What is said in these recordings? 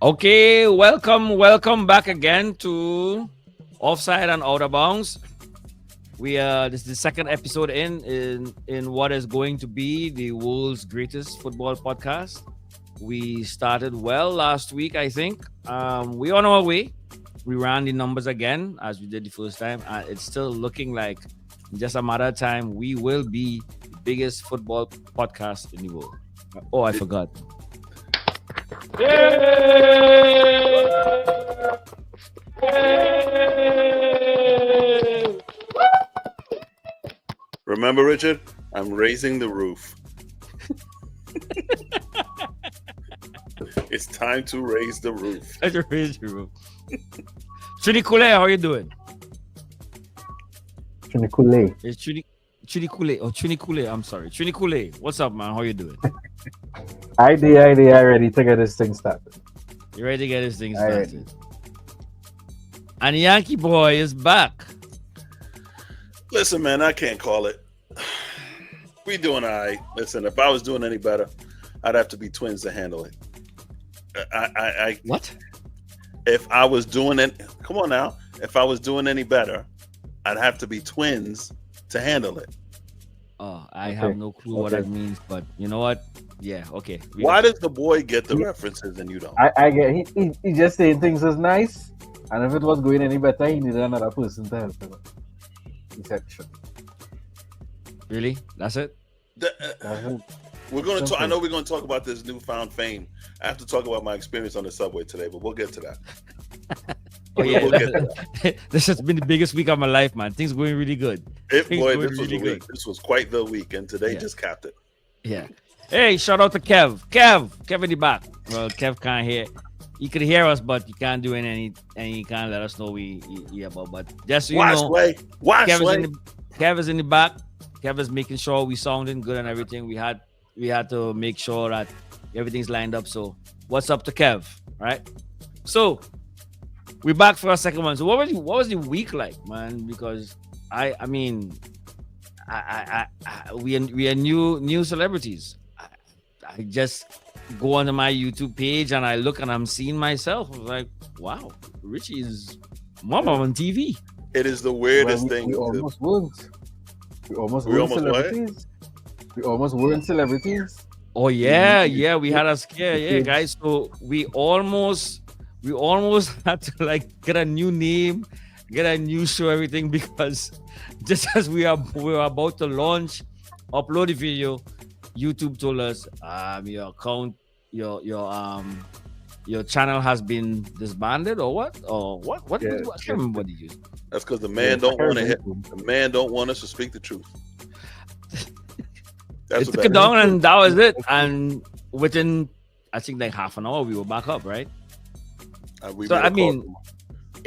Okay, welcome back again to Offside and Out of Bounds. This is the second episode in what is going to be the world's greatest football podcast. We started well last week, I think. We're on our way. We ran the numbers again as we did the first time. It's still looking like in just a matter of time we will be the biggest football podcast in the world. Oh, I forgot. Remember, Richard, I'm raising the roof. It's time to raise the roof. Chili Kule, how you doing? Chunikule. It's Chili Kule. Oh, Chili Kule. I'm sorry. Chili Kule. What's up, man? How you doing? I ready to get this thing started. You ready to get this thing started? And Yankee Boy is back. Listen, man, I can't call it. We doing all right. Listen, if I was doing any better, I'd have to be twins to handle it. What? If I was doing it, come on now. If I was doing any better, I'd have to be twins to handle it. Oh, I have no clue what that means, but you know what? Yeah, okay. Why does the boy get the references and you don't? I get he just saying things is nice, and if it was going any better, he needed another person to help him. He said, sure. Really? That's it? We're going to talk. I know we're going to talk about this newfound fame. I have to talk about my experience on the subway today, but we'll get to that. Oh yeah, we'll get to that. This has been the biggest week of my life, man. Things going really good. This was really the week. This was quite the week, and today just capped it. Yeah. Hey, shout out to Kev in the back. Well, Kev can't hear. He could hear us, but he can't do any, and he can't let us know we about. But just so you know, Kev is in the back. Kev is making sure we sounding good and everything. We had to make sure that everything's lined up. So what's up to Kev? Right? So we're back for our second one. So what was the week like, man? Because we are new celebrities. I just go onto my YouTube page and I look and I'm seeing myself. I was like, wow, Richie is mama on TV. It is the weirdest thing. We almost weren't. We almost weren't celebrities. We almost weren't celebrities. Oh yeah, we had a scare, guys. So we almost had to like get a new name, get a new show, everything, because just as we were about to launch, upload the video, YouTube told us your account, your channel has been disbanded or what? I can't remember what he used. That's because the man don't want to hit. The man don't want us to speak the truth. It took it down and that was it. And within, I think like half an hour, we were back up, right? It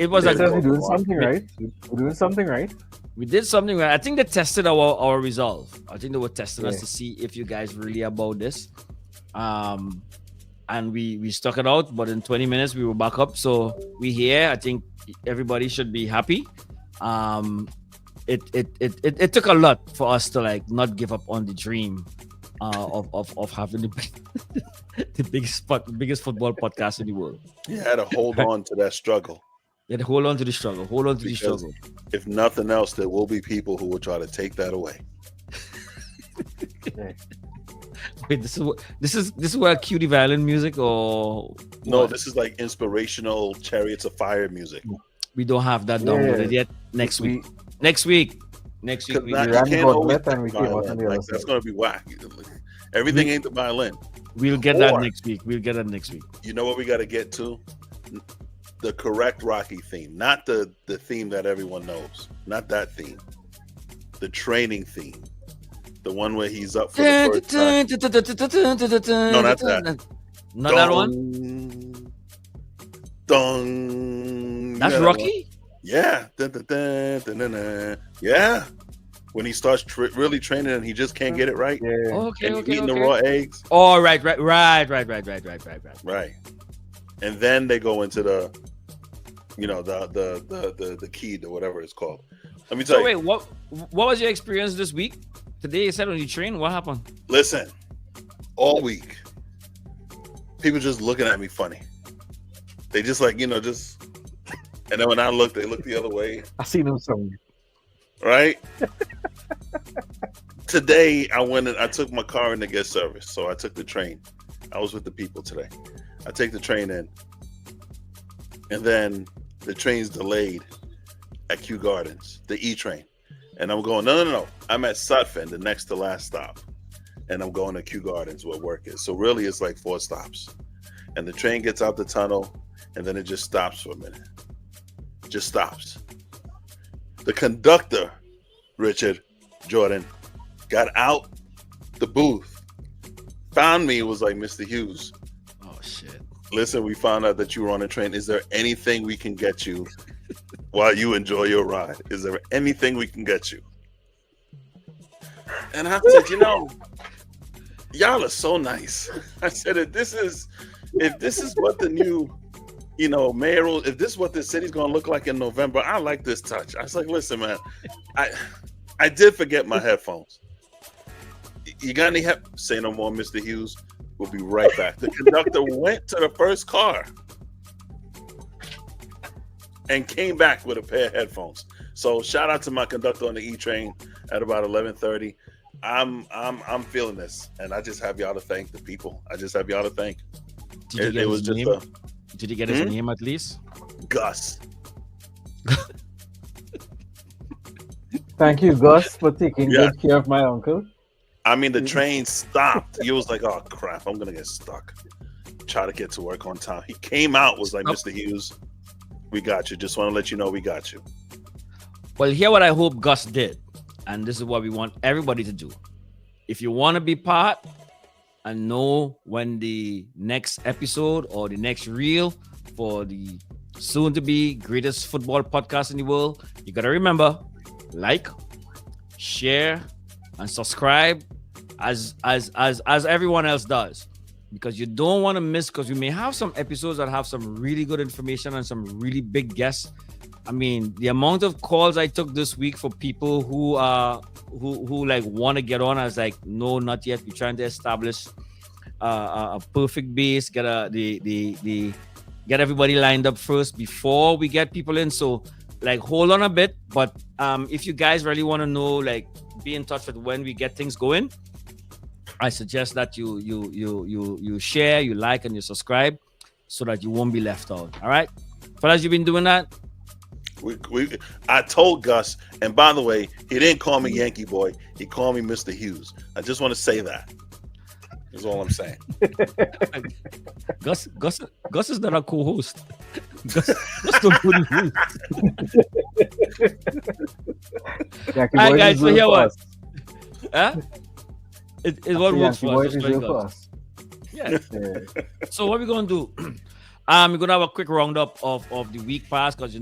was we're doing something right. We're doing something right. We did something right. I think they tested our resolve. I think they were testing us to see if you guys really about this. And we stuck it out, but in 20 minutes we were back up. So we here. I think everybody should be happy. It took a lot for us to like not give up on the dream of having the biggest football podcast in the world. You had to hold on to that struggle. You had to hold on to the struggle. Hold on to the struggle. If nothing else, there will be people who will try to take that away. Wait, this is where cutie violin music or no? What? This is like inspirational Chariots of Fire music. We don't have that downloaded yet. Next week. Next week. That's going to be whack. Everything ain't the violin. We'll get that next week. You know what we got to get to? The correct Rocky theme, not the theme that everyone knows. Not that theme. The training theme. The one where he's up for the first time. No, not that. Not that one? Dong. That's Rocky? Yeah. Yeah. When he starts really training and he just can't get it right. Yeah. Okay. Eating the raw eggs. Oh, right. Right. And then they go into the key or whatever it's called. Let me tell you. Wait, what was your experience this week? Today you said when you trained, what happened? Listen, all week people just looking at me funny. They just like, just, and then when I look, they look the other way. I seen him somewhere. Right? Today, I took my car in to get service. So I took the train. I was with the people today. I take the train in. And then the train's delayed at Kew Gardens, the E train. And I'm going, no. I'm at Sutphin, the next to last stop. And I'm going to Kew Gardens where work is. So really, it's like 4 stops. And the train gets out the tunnel, and then it just stops for a minute. Just stops. The conductor, Richard Jordan, got out the booth, found me, was like, Mr. Hughes. Oh, shit. Listen, we found out that you were on a train. Is there anything we can get you while you enjoy your ride? Is there anything we can get you? And I said, y'all are so nice. I said, if this is what the new, mayoral, if this is what this city's gonna look like in November, I like this touch. I was like, listen, man, I did forget my headphones. You got any Say no more, Mr. Hughes. We'll be right back. The conductor went to the first car and came back with a pair of headphones. So shout out to my conductor on the E train at about 11:30. I'm feeling this, and I just have y'all to thank the people. I just have y'all to thank. Did you get his name at least? Gus. Thank you, Gus, for taking good care of my uncle. I mean, the train stopped. He was like, oh, crap, I'm going to get stuck. Try to get to work on time. He came out, was like, Mr. Hughes, we got you. Just want to let you know we got you. Well, here what I hope Gus did, and this is what we want everybody to do. If you want to be part and know when the next episode or the next reel for the soon-to-be greatest football podcast in the world, you got to remember, like, share, and subscribe as everyone else does, because you don't want to miss, because we may have some episodes that have some really good information and some really big guests. I mean, the amount of calls I took this week for people who like want to get on, I was like, no, not yet. We're trying to establish a perfect base, get everybody lined up first before we get people in. So like, hold on a bit. But if you guys really want to know, like, be in touch with when we get things going, I suggest that you share, you like, and you subscribe so that you won't be left out. All right, fellas, you've been doing that. I told Gus, and by the way, he didn't call me Yankee Boy. He called me Mr. Hughes. I just want to say that. That's all I'm saying. Gus is not a co-host. Gus don't put in host. All right, guys. So here what? Huh? It what works for us. Yeah. So what we're gonna do? We're gonna have a quick roundup of the week past, because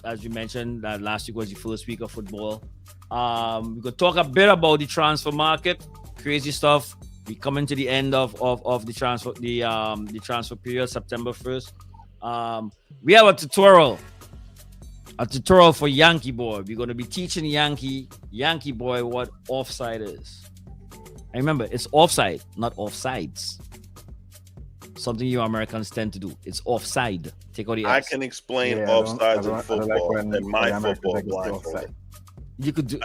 as you mentioned, that last week was the first week of football. We're gonna talk a bit about the transfer market, crazy stuff. We coming to the end of the transfer period, September 1st. We have a tutorial for Yankee Boy. We're gonna be teaching Yankee Boy what offside is. And remember, it's offside, not offsides. Something you Americans tend to do. It's offside. Take out the I X. can explain offsides in football and my football blindfolded. You could do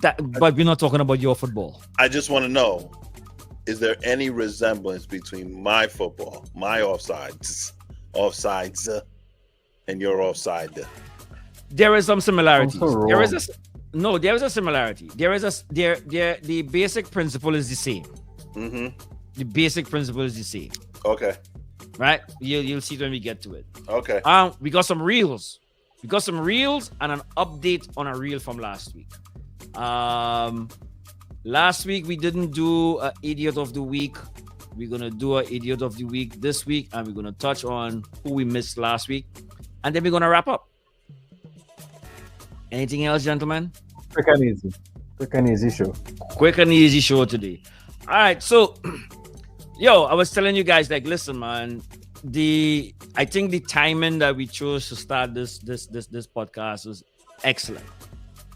that, but we're not talking about your football. I just want to know, is there any resemblance between my football, my offsides, and your offside? There is some similarities. There is a similarity. The basic principle is the same. Mm-hmm. The basic principle is the same. Okay. Right? You'll see when we get to it. Okay. We got some reels. We got some reels and an update on a reel from last week. Last week we didn't do an idiot of the week. We're gonna do an idiot of the week this week, and we're gonna touch on who we missed last week, and then we're gonna wrap up. Anything else, gentlemen? Quick and easy show. Quick and easy show today. All right, so I was telling you guys, like, listen, man. I think the timing that we chose to start this podcast was excellent,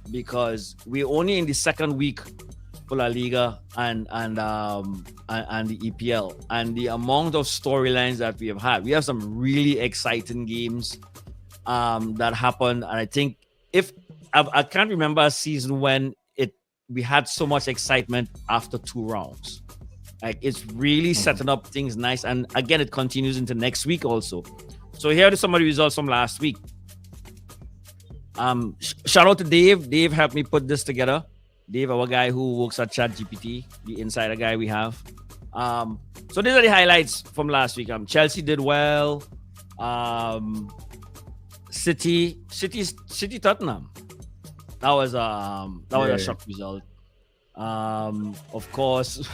because we're only in the second week for La Liga and the EPL, and the amount of storylines that we have had. We have some really exciting games that happened, and I think if I can't remember a season when we had so much excitement after 2 rounds. Like it's really setting up things nice, and again, it continues into next week also. So here are some of the results from last week. Shout out to Dave. Dave helped me put this together. Dave, our guy who works at ChatGPT, the insider guy we have. So these are the highlights from last week. Chelsea did well. City Tottenham. That was a shock result. Of course,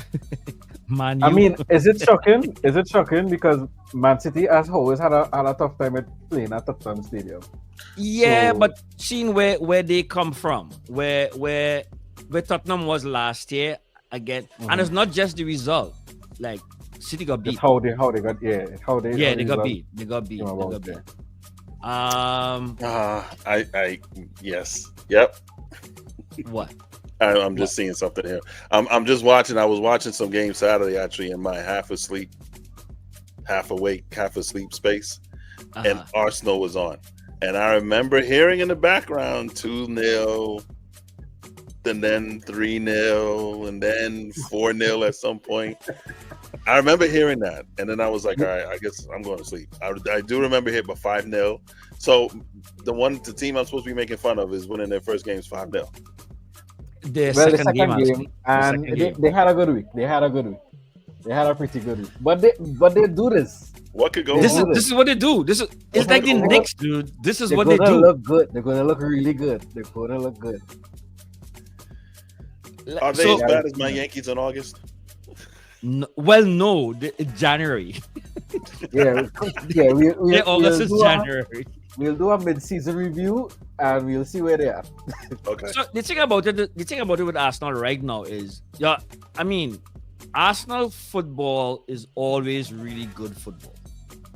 Man U. I mean, is it shocking? Is it shocking because Man City has always had a tough time at playing at Tottenham Stadium? Yeah, So- but seeing where they come from, where Tottenham was last year again, and it's not just the result. Like City got beat. It's how they got They got beat. They got beat. came about, Yes. Yep. What? I'm just seeing something here. I'm just watching. I was watching some games Saturday actually in my half asleep, half awake, half asleep space, and Arsenal was on. And I remember hearing in the background 2-0, and then 3-0, and then 4-0 at some point. I remember hearing that, and then I was like, all right, I guess I'm going to sleep. I do remember hitting a 5-0. So the team I'm supposed to be making fun of is winning their first games 5-0. The Well, the second game, actually. and The second they had a good week. They had a pretty good week. But they do this. What could go This wrong? is what they do. It's like the Knicks, dude. This is They're what they gonna do. look good. They're gonna look really good. They're gonna look good. Are they So, as bad as my Yankees in August? no, January. Yeah, August is January. We'll do a mid-season review and we'll see where they are. Okay. So the thing about it with Arsenal right now is, Arsenal football is always really good football.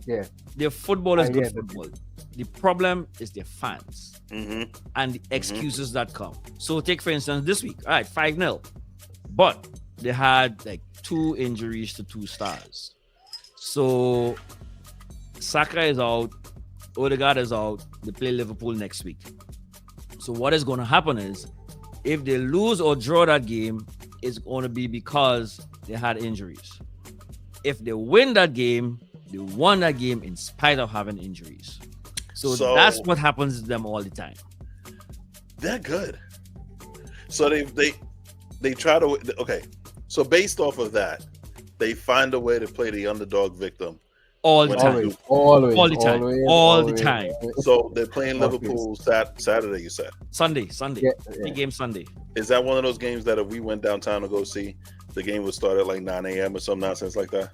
Yeah. Their football is I good get it. football. The problem is their fans Mm-hmm. and the excuses that come. So take for instance this week, all right, 5-0, but they had like 2 injuries to 2 stars. So Saka is out, Odegaard is out. They play Liverpool next week. So what is going to happen is, if they lose or draw that game, it's going to be because they had injuries. If they win that game, they won that game in spite of having injuries. So that's what happens to them all the time. They're good. So they try to okay. So based off of that, they find a way to play the underdog victim. All the time. Always. All the time. So they're playing Liverpool Saturday, you said? Sunday. Yeah. Big game Sunday. Is that one of those games that if we went downtown to go see, the game would start at like 9 a.m. or some nonsense like that?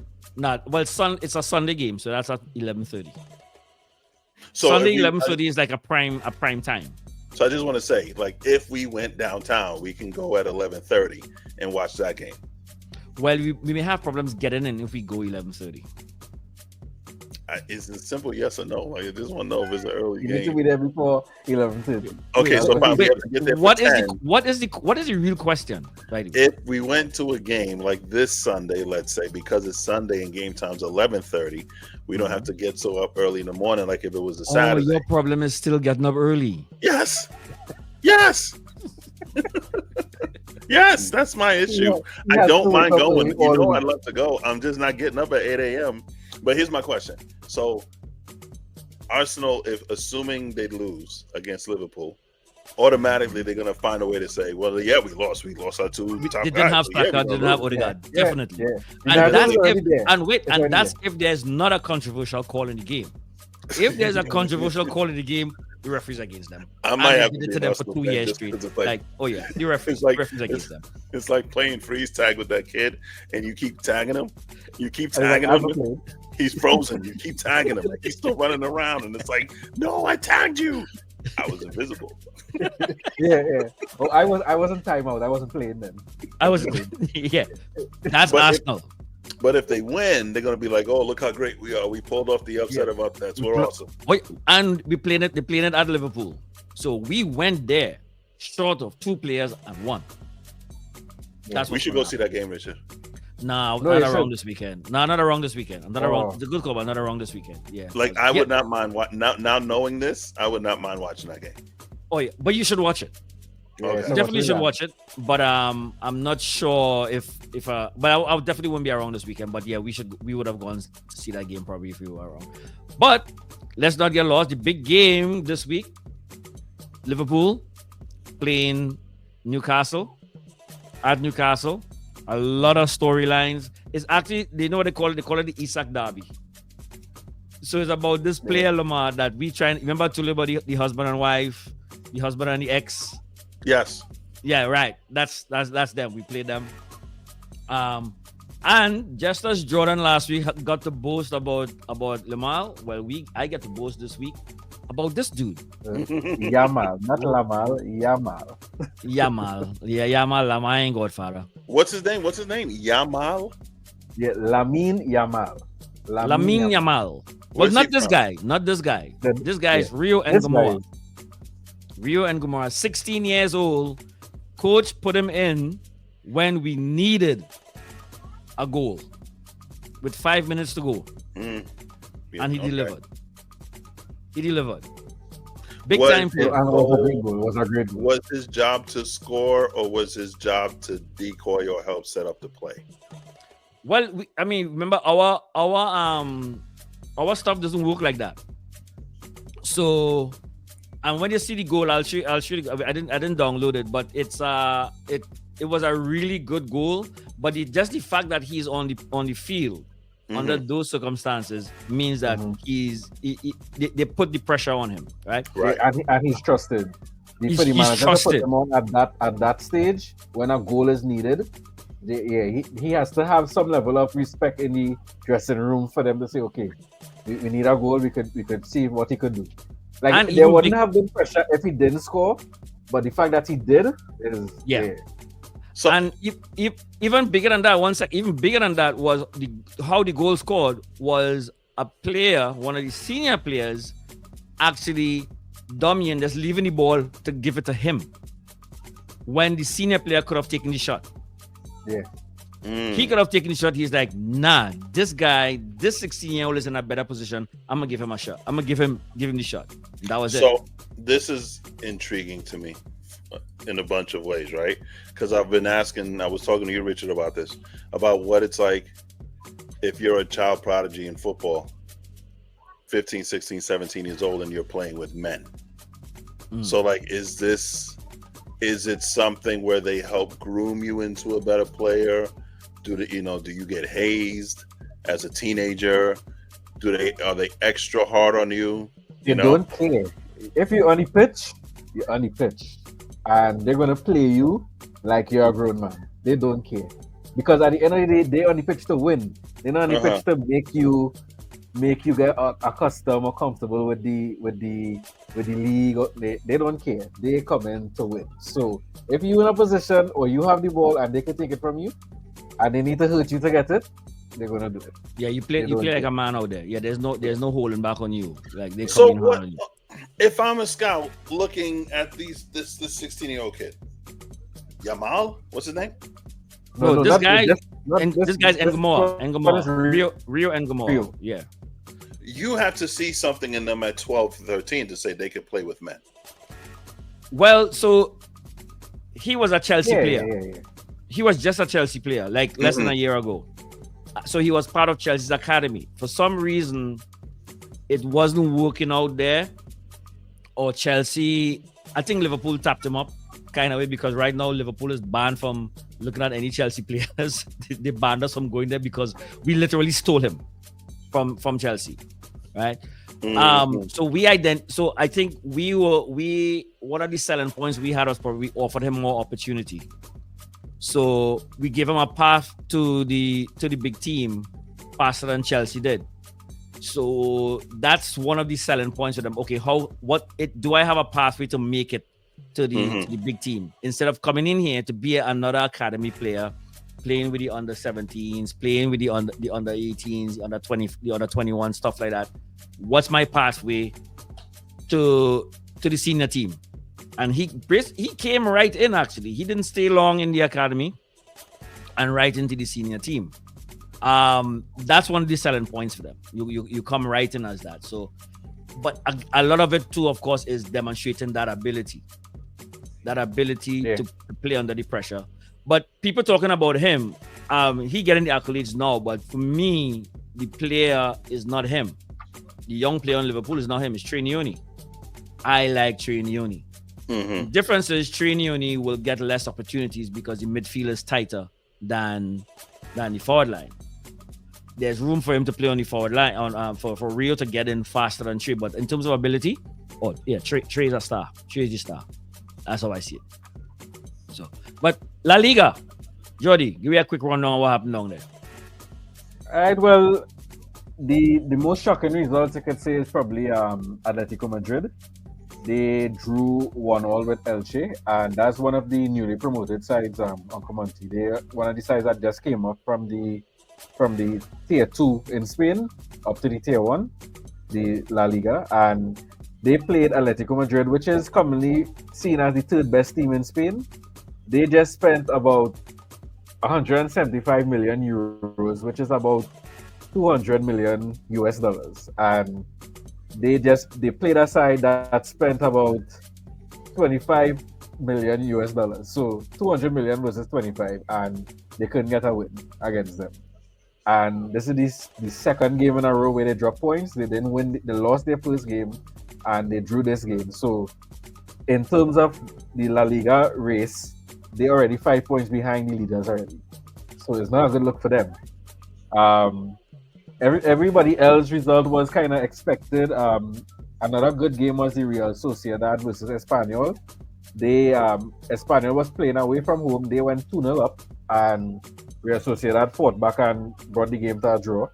It's a Sunday game, so that's at 11:30. So Sunday 11:30 is like a prime time. So I just want to say, like, if we went downtown, we can go at 11:30 and watch that game. Well, we may have problems getting in if we go 11:30. It's a simple yes or no. Like, I just want to know if it's an early You game. need to be there before 11:30. Okay, so fine, we have to get there for What 10. is the real question? Right. If we went to a game like this Sunday, let's say, because it's Sunday and game time's 11:30, we don't have to get so up early in the morning like if it was a Saturday. Your problem is still getting up early. Yes. Yes, that's my issue. I don't mind going. You know, I'd love to go. I'm just not getting up at 8 a.m. But here's my question. So, Arsenal, if assuming they lose against Liverpool, automatically they're gonna find a way to say, "Well, yeah, we lost. We lost our 2 top They didn't have guys. So, yeah, Saka, we didn't gonna have lose." Odegaard, Yeah, definitely. yeah. And that's It's that's if there's not a controversial call in the game. If there's a controversial call in the game, the referee's against them. I might have did to it be to an them for Arsenal 2 fan years just straight. because it's Like, oh yeah, the referee's against them. It's like playing freeze tag with that kid, and you keep tagging him. You keep tagging him. He's frozen. You keep tagging him. He's still running around, and it's like, no, I tagged you. I was invisible. Yeah. Oh, I was on timeout. I wasn't playing then. I was yeah. That's But Arsenal. But if they win, they're gonna be like, "Oh, look how great we are! We pulled off the upset of upsets. We're awesome." And they're playing it at Liverpool. So we went there short of 2 players and 1. That's We what's should gonna go see that game, Richard. No, No, not you around should. this weekend. No, not around this weekend. Not around. Oh. It's a good call, but not around this weekend. Yeah. Like I Yeah. would not mind now knowing this, I would not mind watching that game. Oh yeah, but you should watch it. Okay. so You definitely what's should that? watch it. But I'm not sure if but I definitely wouldn't be around this weekend. But yeah, we would have gone to see that game probably if we were around. But let's not get lost. The big game this week, Liverpool playing Newcastle at Newcastle. A lot of storylines. It's actually, they know what they call it. They call it the Isak Derby. So it's about this player Lamar that we try and remember to live about the husband and wife, the husband and the ex. Yes. Yeah, right. That's them. We played them. And just as Jordan last week got to boast about Lamar, well, I get to boast this week about this dude. Yamal, not Lamal, Yamal. Yamal. Yeah, Yamal. Lamar ain't Godfather. What's his name? Yamal? Yeah, Lamine Yamal. Lamine Yamal. Well, Where's not he this from? guy. Not this guy. The- This guy is yeah. Rio and This Gomorrah. guy- Rio and Gomorrah. 16 years old. Coach put him in when we needed a goal with 5 minutes to go, Mm. and he Okay. delivered. He delivered. Big What- time player. And it was a great goal. It was a great goal. Was his job to score or was his job to decoy or help set up the play? Well, remember our stuff doesn't work like that. So, and when you see the goal, I'll show you. I didn't download it, but it was a really good goal. But just the fact that he's on the field under those circumstances means that they put the pressure on him, right? Right. And he's trusted. He's For the manager to trusted. put him on at that stage when a goal is needed. He has to have some level of respect in the dressing room for them to say, okay, we need a goal. We could see what he could do. Like And there even wouldn't have been pressure if he didn't score, but the fact that he did is Yeah. So And even bigger than that, even bigger than that was how the goal scored was a player, one of the senior players, actually dummying, just leaving the ball to give it to him when the senior player could have taken the shot. He could have taken the shot. He's like, nah, this guy, this 16-year-old is in a better position. I'm gonna give him a shot. I'm gonna give him the shot. That was it. So this is intriguing to me in a bunch of ways, right? Because I've been asking, I was talking to you, Richard, about this, about what it's like if you're a child prodigy in football, 15, 16, 17 years old, and you're playing with men. So like, is it something where they help groom you into a better player? Do you get hazed as a teenager? Are they extra hard on you? They don't care. If you're on the pitch, you're on the pitch. And they're gonna play you like you're a grown man. They don't care. Because at the end of the day, they're on the pitch to win. They're not on the pitch to make you get accustomed or comfortable with the league. They don't care. They come in to win. So if you're in a position or you have the ball and they can take it from you and they need to hurt you to get it, they're gonna do it. Yeah, you play like a man out there. Yeah, there's no holding back on you. Like they come So in hard what on you. if I'm a scout looking at this 16-year-old kid? Yamal? What's his name? No, this guy not this guy's Ngomora. Rio. Rio and Ngomora. Rio. Yeah. You have to see something in them at 12, 13 to say they could play with men. Well, so he was a Chelsea player. Yeah. He was just a Chelsea player, like less than a year ago. So he was part of Chelsea's academy. For some reason, it wasn't working out there. Or Chelsea, I think Liverpool tapped him up kind of way because right now Liverpool is banned from looking at any Chelsea players. They banned us from going there because we literally stole him from Chelsea, right? So I think one of the selling points we had was probably we offered him more opportunity. So we gave him a path to the big team faster than Chelsea did. So that's one of the selling points of them. Okay, do I have a pathway to make it to the big team instead of coming in here to be another academy player, playing with the under 17s, playing with the under 18s, the under 20, the under 21, stuff like that. What's my pathway to the senior team? And he came right in. Actually, he didn't stay long in the academy. and right into the senior team. That's one of the selling points for them. You come right in as that. So, but a lot of it too, of course, is demonstrating that ability to play under the pressure. But people talking about him, he getting the accolades now. But for me, the player is not him. The young player in Liverpool is not him. It's Trinioni. I like Trinioni. The difference is Trinioni will get less opportunities because the midfield is tighter than the forward line. There's room for him to play on the forward line for Rio to get in faster than Trey. But in terms of ability, Trey is a star. Trey is the star. That's how I see it. So, but La Liga, Jordi, give me a quick rundown on what happened down there. All right. Well, the most shocking results I could say is probably Atletico Madrid. They drew 1-1 with Elche, and that's one of the newly promoted sides on Comanche. They're one of the sides that just came up from the Tier 2 in Spain up to the Tier 1, the La Liga, and they played Atletico Madrid, which is commonly seen as the third best team in Spain. They just spent about 175 million euros, which is about $200 million US, and they played a side that spent about 25 million US. So 200 million versus 25, and they couldn't get a win against them. And this is the second game in a row where they dropped points. They didn't win. They lost their first game, and they drew this game. So in terms of the La Liga race, they're already 5 points behind the leaders already. So it's not a good look for them. Everybody else's result was kind of expected. Another good game was the Real Sociedad versus Espanyol. Espanyol was playing away from home. They went 2-0 up, and Real Sociedad fought back and brought the game to a draw.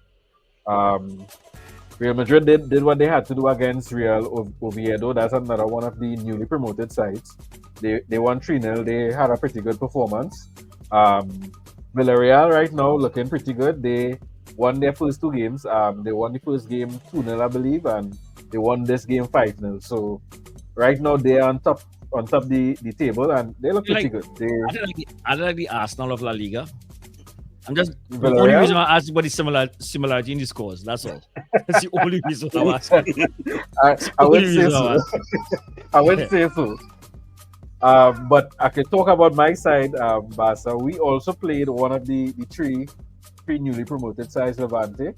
Real Madrid did what they had to do against Real Oviedo. That's another one of the newly promoted sides. They won 3-0. They had a pretty good performance. Villarreal right now looking pretty good. They won their first two games. They won the first game 2-0, I believe, and they won this game 5-0. So right now they're on top the table, and they look pretty good. I like the Arsenal of La Liga. I'm just Villarreal? the only reason I asked about the similarity in the scores. That's all. That's the only reason I'm asking. I wouldn't say so. I wouldn't say so. But I can talk about my side, Barca. We also played one of the three newly promoted sides, Levante.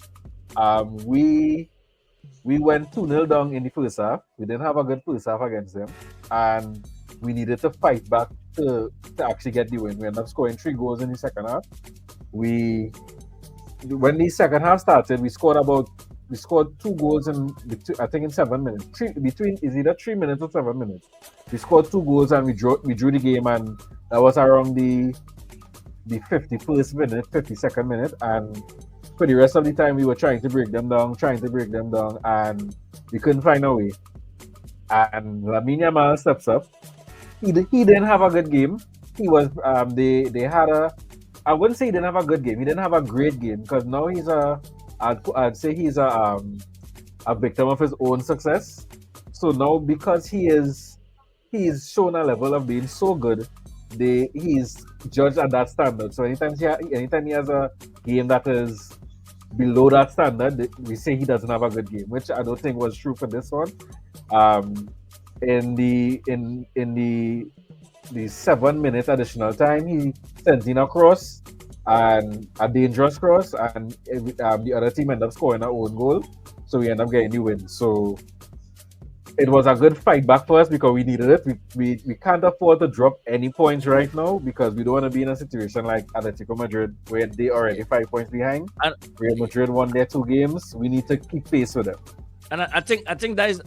We went 2-0 down in the first half. We didn't have a good first half against them, and we needed to fight back to actually get the win. We ended up scoring 3 goals in the second half. When the second half started, we scored 2 goals in 7 minutes. Is either 3 minutes or 7 minutes. We scored 2 goals and we drew the game, and that was around the 51st minute, 52nd minute, and for the rest of the time we were trying to break them down, and we couldn't find a way. And Lamine Yamal steps up. He didn't have a good game. He was I wouldn't say he didn't have a good game. He didn't have a great game, because now I'd say he's a victim of his own success. So now, because he's shown a level of being so good, he's judged at that standard. So anytime he has a game that is below that standard, we say he doesn't have a good game, which I don't think was true for this one. In the 7-minute additional time, he sent in a cross, and a dangerous cross, and the other team ended up scoring our own goal, so we ended up getting the win. So it was a good fight back for us because we needed it. We can't afford to drop any points right now, because we don't want to be in a situation like Atletico Madrid where they already 5 points behind. And Real Madrid won their 2 games. We need to keep pace with them. And I think that is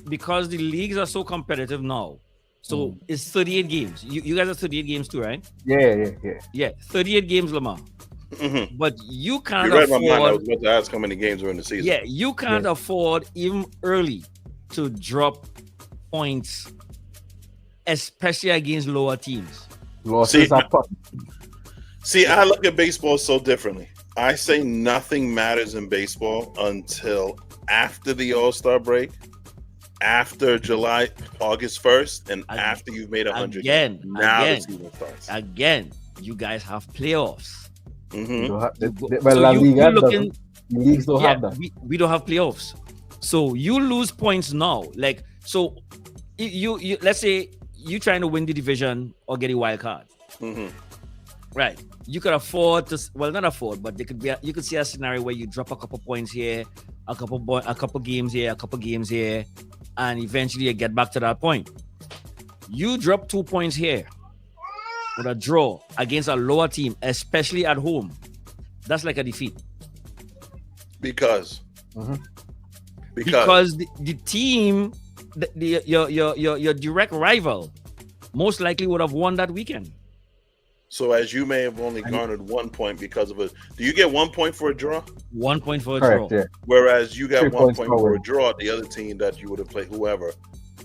because the leagues are so competitive now. So it's 38 games. You guys are 38 games too, right? Yeah. 38 games, Lamar. Mm-hmm. But you can't You read afford. my mind. I was about to ask how many games were in the season. Yeah, you can't afford even early to drop points, especially against lower teams. See, I look at baseball so differently. I say nothing matters in baseball until after the All-Star break, after August 1st, and after you've made 100 games. Now the season starts. Again, you guys have playoffs. Well, La Liga doesn't. Leagues don't have that. We don't have playoffs. So you lose points now. Like, so you let's say you trying to win the division or get a wild card. Right. You could afford to, well, not afford, but you could see a scenario where you drop a couple points here, a couple games here, a couple games here, and eventually you get back to that point. You drop 2 points here with a draw against a lower team, especially at home. That's like a defeat. Because the team, your direct rival, most likely would have won that weekend. So as you may have only garnered 1 point because of it. Do you get 1 point for a draw? 1 point for a Correct, draw. yeah. Whereas you got 3 1 points point forward. for a draw, the other team that you would have played, whoever,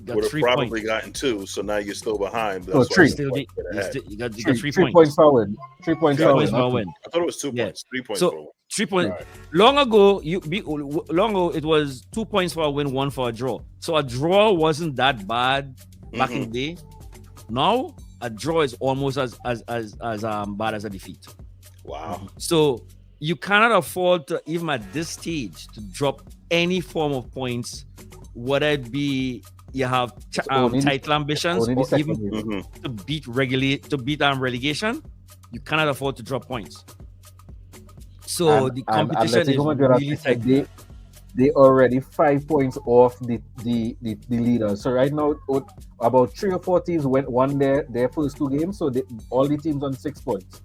would have probably gotten 2. So now you're still behind. No, 3. You got 3 points. 3 points forward. 3 points forward. I thought it was 2 points. 3 points so, forward. 3 points. Right. Long ago, it was 2 points for a win, 1 for a draw. So a draw wasn't that bad back in the day. Now a draw is almost as bad as a defeat. Wow. So you cannot afford to, even at this stage, to drop any form of points, whether it be you have title ambitions or even to beat relegation. You cannot afford to drop points. So the competition is really tight. They already 5 points off the leader. So right now, about 3 or 4 teams won their first 2 games. So all the teams on 6 points.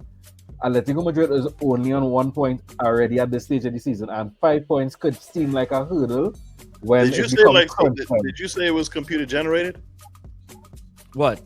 Atletico Madrid is only on 1 point already at this stage of the season, and 5 points could seem like a hurdle. When did you say it was computer generated? What?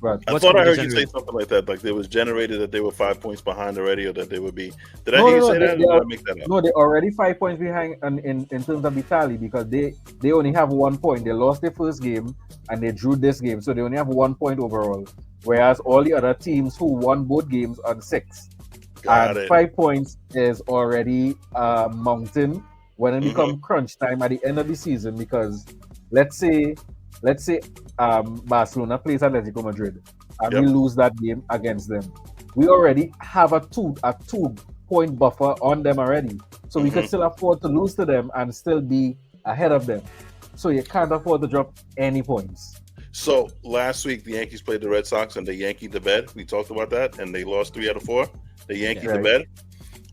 Right. I thought I heard you say something like that, like it was generated that they were 5 points behind already, or that they would be. Did I hear you say that? Or did I make that up? No, they're already 5 points behind in terms of the tally, because they only have 1 point. They lost their first game and they drew this game, so they only have 1 point overall. Whereas all the other teams who won both games on 6. Got it. 5 points is already a mountain when it becomes crunch time at the end of the season, because let's say Barcelona plays Atletico Madrid and we lose that game against them. We already have a 2 point buffer on them already. So we can still afford to lose to them and still be ahead of them. So you can't afford to drop any points. So last week the Yankees played the Red Sox and they Yankeed the bed. We talked about that, and they lost 3 out of 4. They Yankeed the bed.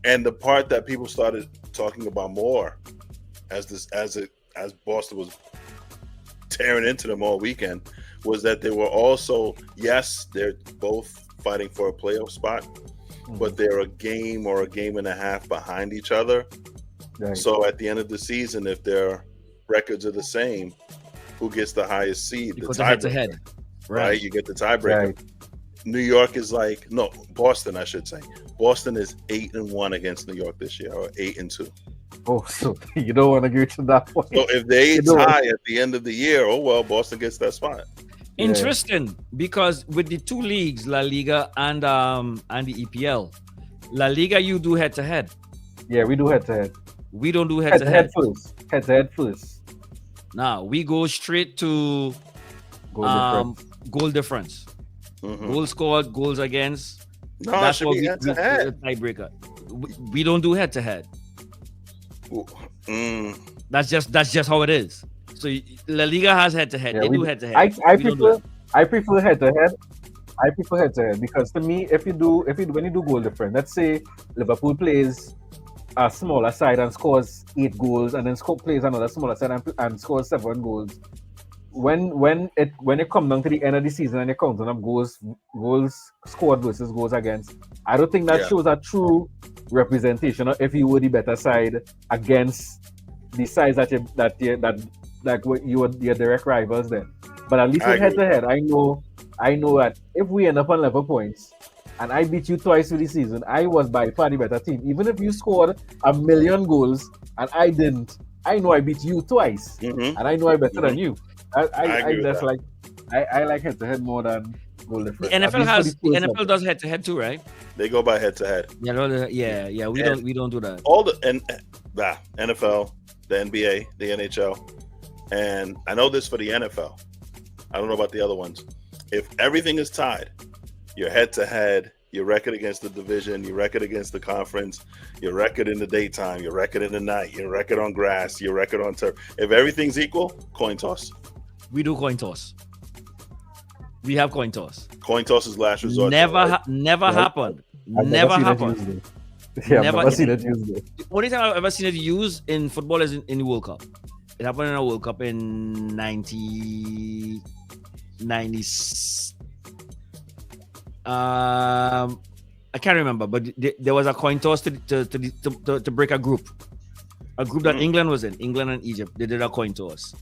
And the part that people started talking about more as Boston was tearing into them all weekend was that they were also, yes, they're both fighting for a playoff spot, but they're a game or a game and a half behind each other. Right. So at the end of the season, if their records are the same, who gets the highest seed? Because the head-to-head. Right. You get the tiebreaker. Right. New York is Boston, I should say. Boston is 8-1 against New York this year, or 8-2. Oh, so you don't want to go to that point. So if they tie at the end of the year, Boston gets that spot. Interesting, because with the 2 leagues, La Liga and the EPL, La Liga you do head-to-head. Yeah, we do head-to-head. We don't do head-to-head first. Head-to-head first. Now we go straight to goal difference. Goals scored, goals against. No, that's what we head-to-head. Tiebreaker. We don't do head-to-head. That's just how it is. So La Liga has head-to-head. They do head-to-head. I prefer head-to-head. I prefer head-to-head because to me, when you do goal difference, let's say Liverpool plays a smaller side and scores 8 goals, and then plays another smaller side and scores 7 goals. When it comes down to the end of the season and you're counting up goals scored versus goals against, I don't think that shows a true representation of if you were the better side against the sides that you're direct rivals then. But at least with head-to-head, I know that if we end up on level points and I beat you twice through the season, I was by far the better team. Even if you scored 1 million goals and I didn't, I know I beat you twice, and I know I'm better than you. I like head-to-head more than goal difference. The NFL does head-to-head too, right? They go by head-to-head. Yeah. We don't do that. All the NFL, the NBA, the NHL, And I know this for the NFL. I don't know about the other ones. If everything is tied, your head-to-head, your record against the division, your record against the conference, your record in the daytime, your record in the night, your record on grass, your record on turf. If everything's equal, coin toss. We do coin toss. We have coin toss. Coin toss is last resort. Never happened. Never happened. Yeah, I've never seen it used. The only time I've ever seen it used in football is in the World Cup. It happened in a World Cup in 90. I can't remember, but there was a coin toss to break a group that England was in, England and Egypt. They did a coin toss.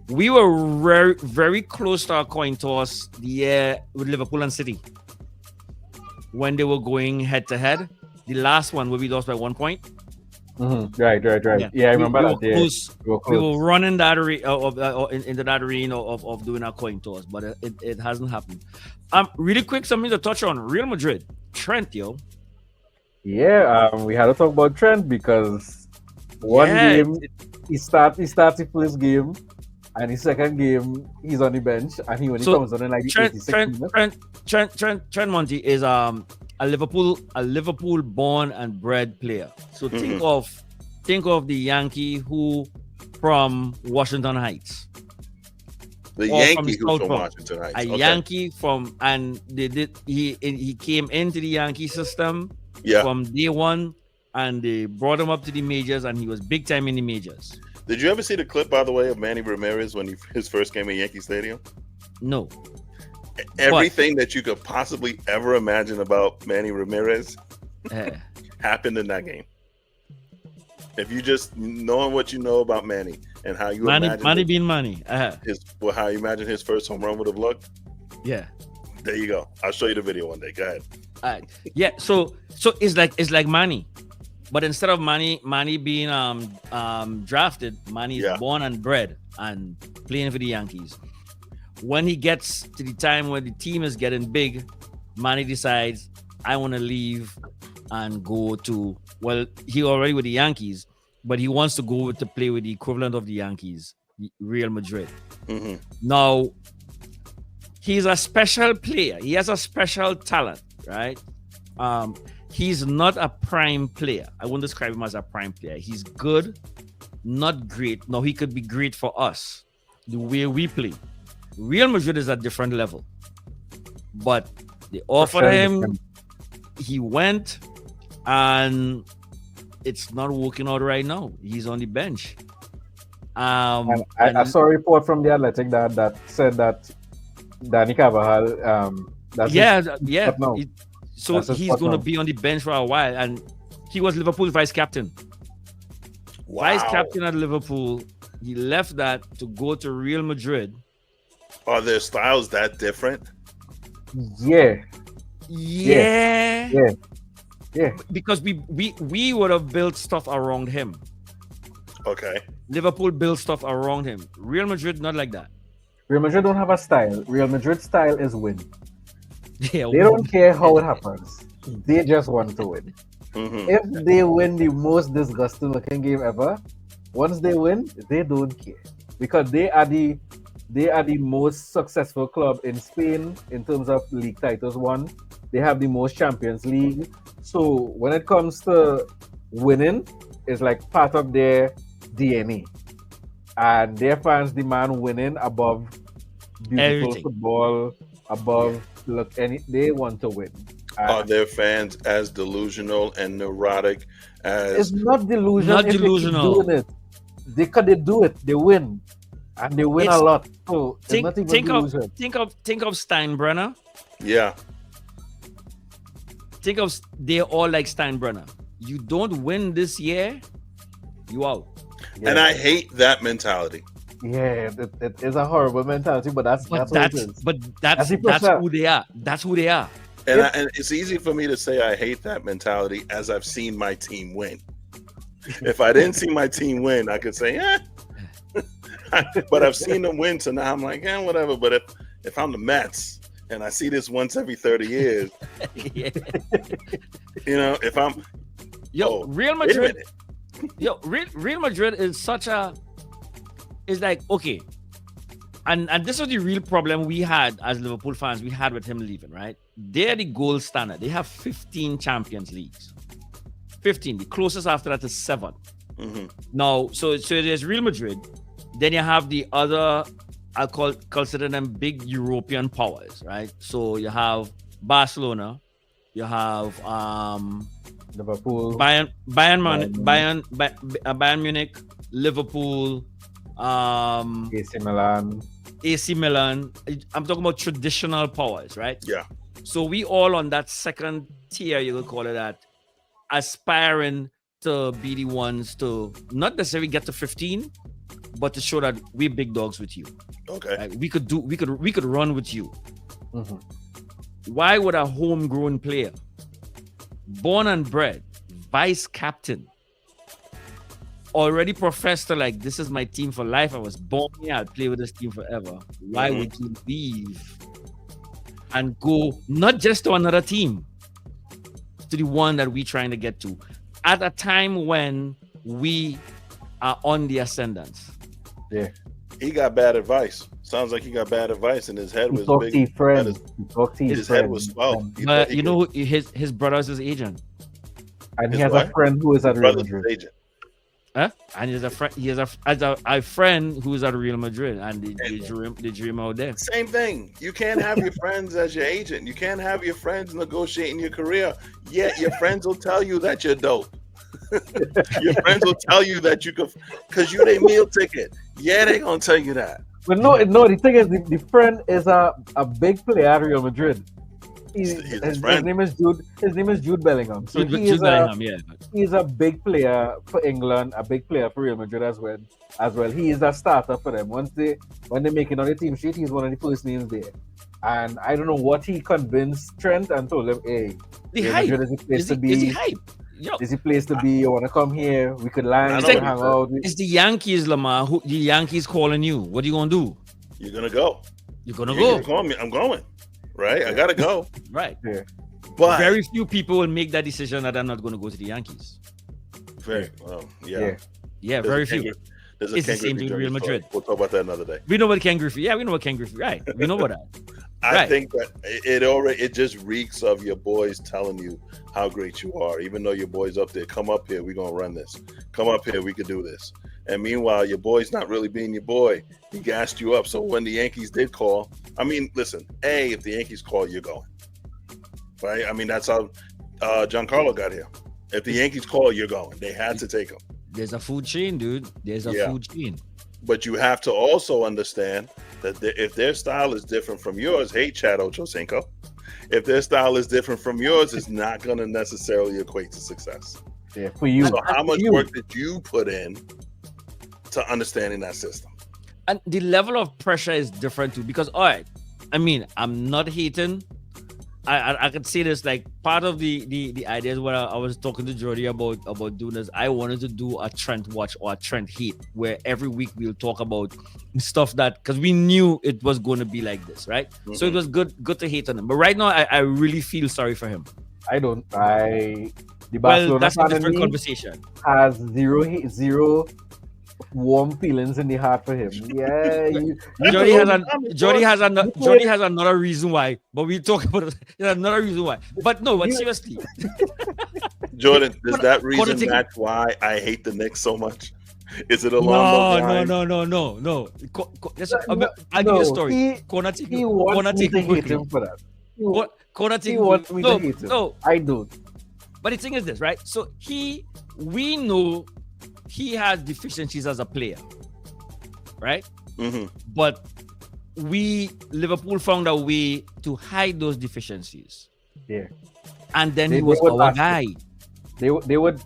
We were very, very close to a coin toss the year with Liverpool and City when they were going head to head. The last one where we lost by 1 point. Mm-hmm. Right. Yeah, I remember that. We were running that into that arena of doing a coin toss, but it hasn't happened. Really quick, something to touch on. Real Madrid, Trent, yo. Yeah, we had to talk about Trent because game he starts his first game, and his second game he's on the bench, and he only comes on in like the 86th minute. Trent Monty is a Liverpool born and bred player. So think of the Yankee who from Washington Heights. The Yankee who's from Washington Heights. A Yankee from, and he came into the Yankee system from day one, and they brought him up to the majors, and he was big time in the majors. Did you ever see the clip, by the way, of Manny Ramirez when his first game at Yankee Stadium? No. Everything that you could possibly ever imagine about Manny Ramirez happened in that game. If you just knowing what you know about Manny and how you imagine how you imagine his first home run would have looked. Yeah. There you go. I'll show you the video one day. Go ahead. So it's like Manny, but instead of Manny being drafted, Manny is born and bred and playing for the Yankees. When he gets to the time where the team is getting big, Manny decides, I want to leave and go to, he already with the Yankees, but he wants to go to play with the equivalent of the Yankees, Real Madrid. Mm-hmm. Now, he's a special player. He has a special talent, right? He's not a prime player. I wouldn't describe him as a prime player. He's good, not great. Now, he could be great for us, the way we play. Real Madrid is a different level, but they offered him. He went, and it's not working out right now. He's on the bench. I saw a report from the Athletic that said that Danny Carvajal. So he's going to be on the bench for a while, and he was Liverpool's vice captain. Wow. Vice captain at Liverpool. He left that to go to Real Madrid. Are their styles that different? Yeah. Because we would have built stuff around him. Okay. Liverpool built stuff around him. Real Madrid not like that. Real Madrid don't have a style. Real Madrid's style is win. Yeah, they don't care how it happens. They just want to win. Mm-hmm. If they win the most disgusting looking game ever, once they win, they don't care because they are the most successful club in Spain in terms of league titles won. They have the most Champions League. So when it comes to winning, it's like part of their DNA. And their fans demand winning above beautiful football, above they want to win. Are their fans as delusional and neurotic as? It's not delusional. Not delusional. They do it. They win. And they win a lot. So think of Steinbrenner. Yeah. They're all like Steinbrenner. You don't win this year, you out. Yeah. And I hate that mentality. Yeah, it is a horrible mentality, but that's what it is. But that's who they are. That's who they are. And it's easy for me to say I hate that mentality as I've seen my team win. If I didn't see my team win, I could say, but I've seen them win, so now I'm like, whatever. But if I'm the Mets and I see this once every 30 years, if I'm Real Madrid, Real Madrid is such a it's like, okay, and this was the real problem we had as Liverpool fans. We had with him leaving, right? They're the gold standard. They have 15 Champions Leagues. 15. The closest after that is 7. Mm-hmm. Now, so there's Real Madrid. Then you have the other, consider them big European powers, right? So you have Barcelona, you have Liverpool, Bayern Munich, Liverpool, AC Milan. I'm talking about traditional powers, right? Yeah. So we all on that second tier, you could call it that, aspiring to be the ones to not necessarily get to 15, but to show that we're big dogs with you. Okay. Like we could run with you. Mm-hmm. Why would a homegrown player, born and bred, vice captain, already professed to like, this is my team for life. I was born here. I'll play with this team forever. Why would you leave and go not just to another team, to the one that we're trying to get to at a time when we are on the ascendance? Yeah. He got bad advice. Sounds like he got bad advice, and his head was big. His head was swelled. But you know, his brother's his agent. And he has a friend who is at Real Madrid. Agent. Huh? And he has a friend. He has a friend who's at Real Madrid, and they dream out there. Same thing. You can't have your friends as your agent. You can't have your friends negotiating your career. Yet your friends will tell you that you're dope. Your friends will tell you that you could, because you their meal ticket. Yeah, they gonna tell you that. But no. The thing is, the friend is a big player at Real Madrid. His name is Jude. His name is Jude Bellingham. So he's a big player for England, a big player for Real Madrid as well. He is a starter for them. When they make it on the team sheet, he's one of the first names there. And I don't know what he convinced Trent and told him, hey, Real Madrid is the place to be. Is he hype? Yo. Is the place to be? You want to come here? We could land, hang out. It's the Yankees, Lamar. The Yankees calling you. What are you gonna do? You're gonna go. You're gonna go. Call me. I'm going. Right? Yeah. I gotta go. Right. Yeah. But very few people will make that decision that I'm not going to go to the Yankees. Very well. Yeah. Yeah. Very few. It's the same thing with Real Madrid. We'll talk about that another day. We know what Ken Griffey. Yeah, we know what Ken Griffey. Right. We know what that. I think that it just reeks of your boys telling you how great you are. Even though your boys up there, come up here, we're gonna run this. Come up here, we could do this. And meanwhile, your boy's not really being your boy. He gassed you up. So when the Yankees did call, I mean, listen, if the Yankees call, you're going. Right? I mean, that's how Giancarlo got here. If the Yankees call, you're going. They had to take him. There's a food chain, dude. There's a food chain. But you have to also understand that if their style is different from yours, hey, Chad Ochocinco, if their style is different from yours, it's not going to necessarily equate to success. Yeah, for you. So how much work did you put in to understanding that system? And the level of pressure is different too, because all right, I mean, I'm not hating. I could say this, like part of the ideas where I was talking to Jody about doing this. I wanted to do a Trent watch or a Trent hate, where every week we'll talk about stuff that, because we knew it was going to be like this, right? Mm-hmm. So it was good to hate on him. But right now, I really feel sorry for him. I don't. The Barcelona that's a different conversation. Has zero warm feelings in the heart for him. Yeah, Jody has another reason why, but we talk about it. There's another reason why. But no, but seriously, Jordan, does that reason match why I hate the Knicks so much? Is it along those lines? No. I'll give you a story. He wants me to hate him for that. He wants me to hate him. No, I don't. But the thing is this, right? So we know he has deficiencies as a player, right? Mm-hmm. But Liverpool found a way to hide those deficiencies. Yeah. And then he was our guy. They would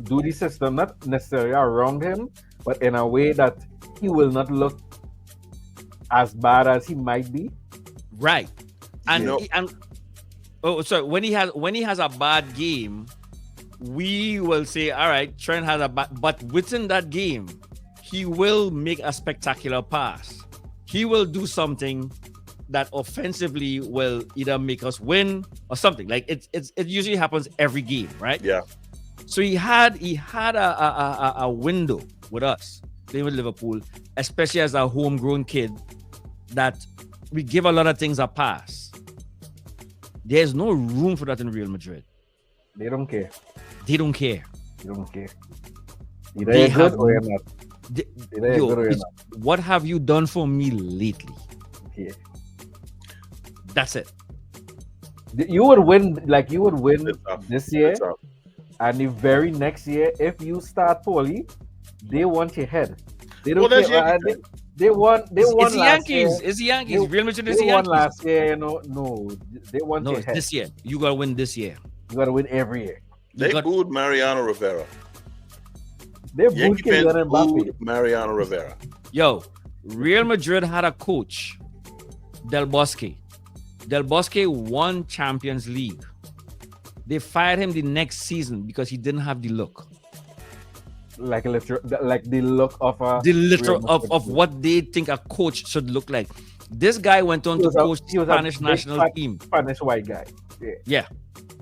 do the system not necessarily around him, but in a way that he will not look as bad as he might be. Right. And when he has a bad game, we will say, all right, Trent has a bad, but within that game, he will make a spectacular pass. He will do something that offensively will either make us win or something. Like it usually happens every game, right? Yeah. So he had a window with us playing with Liverpool, especially as a homegrown kid, that we give a lot of things a pass. There's no room for that in Real Madrid. They don't care. They don't care. They don't care. Either They you're good have- or you're not. They- Either you're good or you're it's- not. what have you done for me lately? Yeah. That's it. You would win, like you would win It's tough. this year, It's tough. and the very next year, if you start poorly, they want your head. They don't Well, that's care. Yankee They won. They It's won the last Yankees. year. It's the Yankees. They- Real Madrid They is the won Yankees. last year. No, they want No, your it's head. this year. You gotta win this year. You gotta win every year. They got- booed Mariano Rivera. They booed Yankee fans Kylian Mbappe. booed Mariano Rivera. Yo, Real Madrid had a coach, Del Bosque. Del Bosque won Champions League. They fired him the next season because he didn't have the look. Like a literal, like the look of a The literal Real of Madrid. what they think a coach should look like. This guy went on He to was a- coach he the was a Spanish big national fat- team. Spanish white guy. Yeah. Yeah.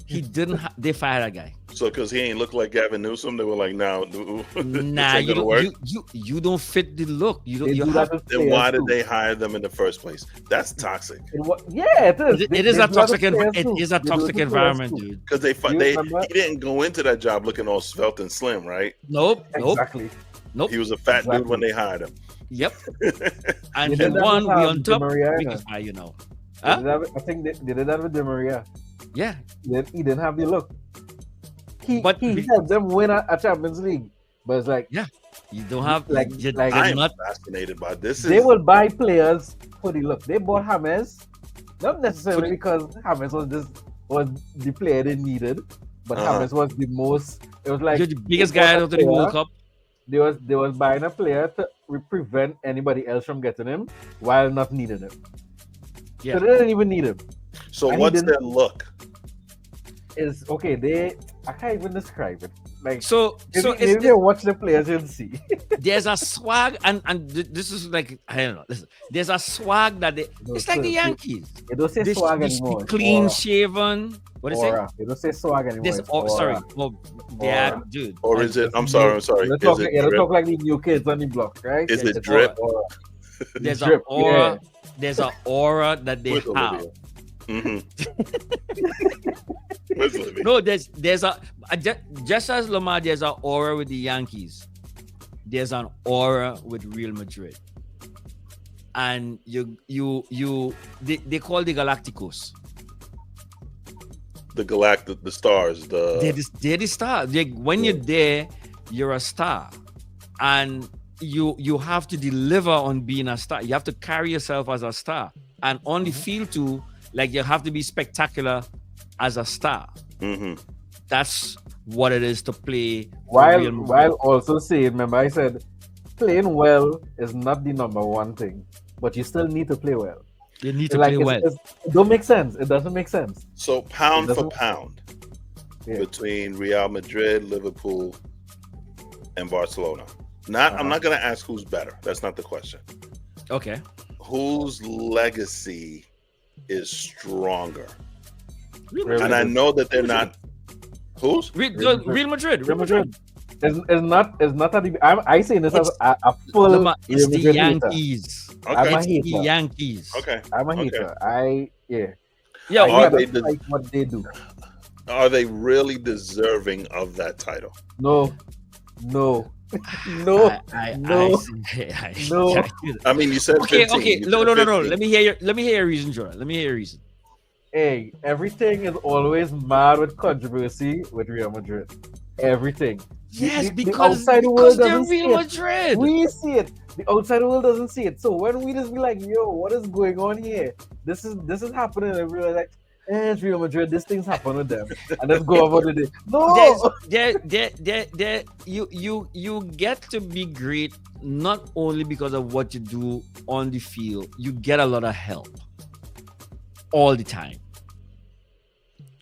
He didn't they fired that guy. So because he ain't look like Gavin Newsom, they were like, "No, this Nah, ain't you gonna work." don't, you don't fit the look. You don't They you do have that with Then why players did too. they hire them in the first place? That's toxic. Yeah, it is. it is They a do that toxic with players it too. is a They do it toxic with players environment, too. dude. Because You he remember? didn't go into that job looking all svelte and slim, right? Nope. Exactly. He was a fat dude Exactly. when they hired him. Yep. And They he did that won. with, We on Di top. Maria, We you can know. fire, you know. They Huh? did that with- I think they did that with Di Maria. Yeah. He didn't have the look. But he be- helped them win a Champions League. But it's like You don't have Like- you're like- I you're am not fascinated by this. they will buy players for the look. They bought James, not necessarily For the- because James was the player they needed, but Uh-huh. James was the most. It was like you're the biggest they bought guy a out of the World player. Cup. They was buying a player to prevent anybody else from getting him while not needing him. Yeah. So they didn't even need him. So and he what's didn't- their look? It's okay. I can't even describe it. Like So if it's, you watch the players, you'll see. there's a swag and this is like I don't know. Listen, there's a swag that it's like the Yankees. They don't say They swag should be anymore. It's clean aura. shaven. What is it? Aura. They don't say swag anymore. This It's sorry. aura. Oh, yeah, Aura. dude. Or is it? I'm sorry. They Is talk, it they drip? talk like the new kids on the block, right? Is it It's drip? aura. There's an drip, aura. There's an aura that they With have. Olivia. Mm-hmm. With Olivia. No, there's a just as Lamar, there's an aura with the Yankees. There's an aura with Real Madrid, and they call the Galacticos. The Galactic, the stars, They're the star. When you're there, you're a star, and you have to deliver on being a star. You have to carry yourself as a star, and on the field too. Like you have to be spectacular as a star. Mm-hmm. That's what it is to play. for Real Madrid. While also saying, remember I said, playing well is not the number one thing, but you still need to play well. You need to Like play well. it don't make sense. It doesn't make sense. So pound It for doesn't- pound Yeah. between Real Madrid, Liverpool, and Barcelona. I'm not gonna ask who's better. That's not the question. Okay. Whose legacy is stronger? Real And I Madrid. know that they're not. Whose? Real Madrid. Real Madrid. It's not I say this as a full Lamar, it's Real the Madrid hater. Yankees. I'm Okay. a It's the hater. Yankees. Okay. I'm a Okay. hater. Yeah. I Are never they the- like what they do. Are they really deserving of that title? No. No. No. No. I mean, you said Okay. 15. Okay. You No. said 15. Let me hear your reason, Jordan. Let me hear your reason. Hey, everything is always mad with controversy with Real Madrid. Everything. Yes, The because outside world they're doesn't see Real it. Madrid. We see it. The outside world doesn't see it. So when we just be like, yo, what is going on here? This is happening, and we're like, it's Real Madrid. This thing's happened with them, and let's go over the day. No, You get to be great not only because of what you do on the field. You get a lot of help all the time.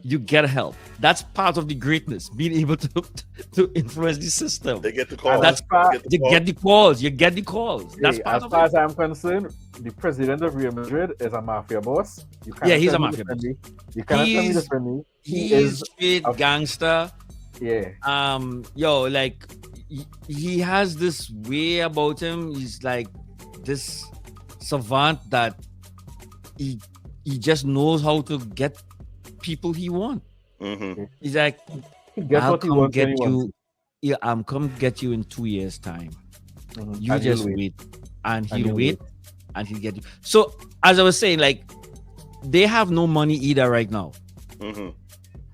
You get help. That's part of the greatness, being able to influence the system. They get the call. That's You get the calls. You get the calls. That's Hey, part as of far it. as I'm concerned, the president of Real Madrid is a mafia boss. You can't Yeah, he's tell a me mafia boss. differently. You cannot tell me He's- differently. He He's is, straight a- gangster. yeah. he has this way about him. He's like this savant that he just knows how to get people he wants. Mm-hmm. He's like, He gets I'll what he come wants when get he wants you. Yeah, I'm come get you in 2 years' time. it. Mhm. You And just you'll wait. And And he'll you'll wait and he'll get you. So as I was saying, like they have no money either right now. Mm-hmm.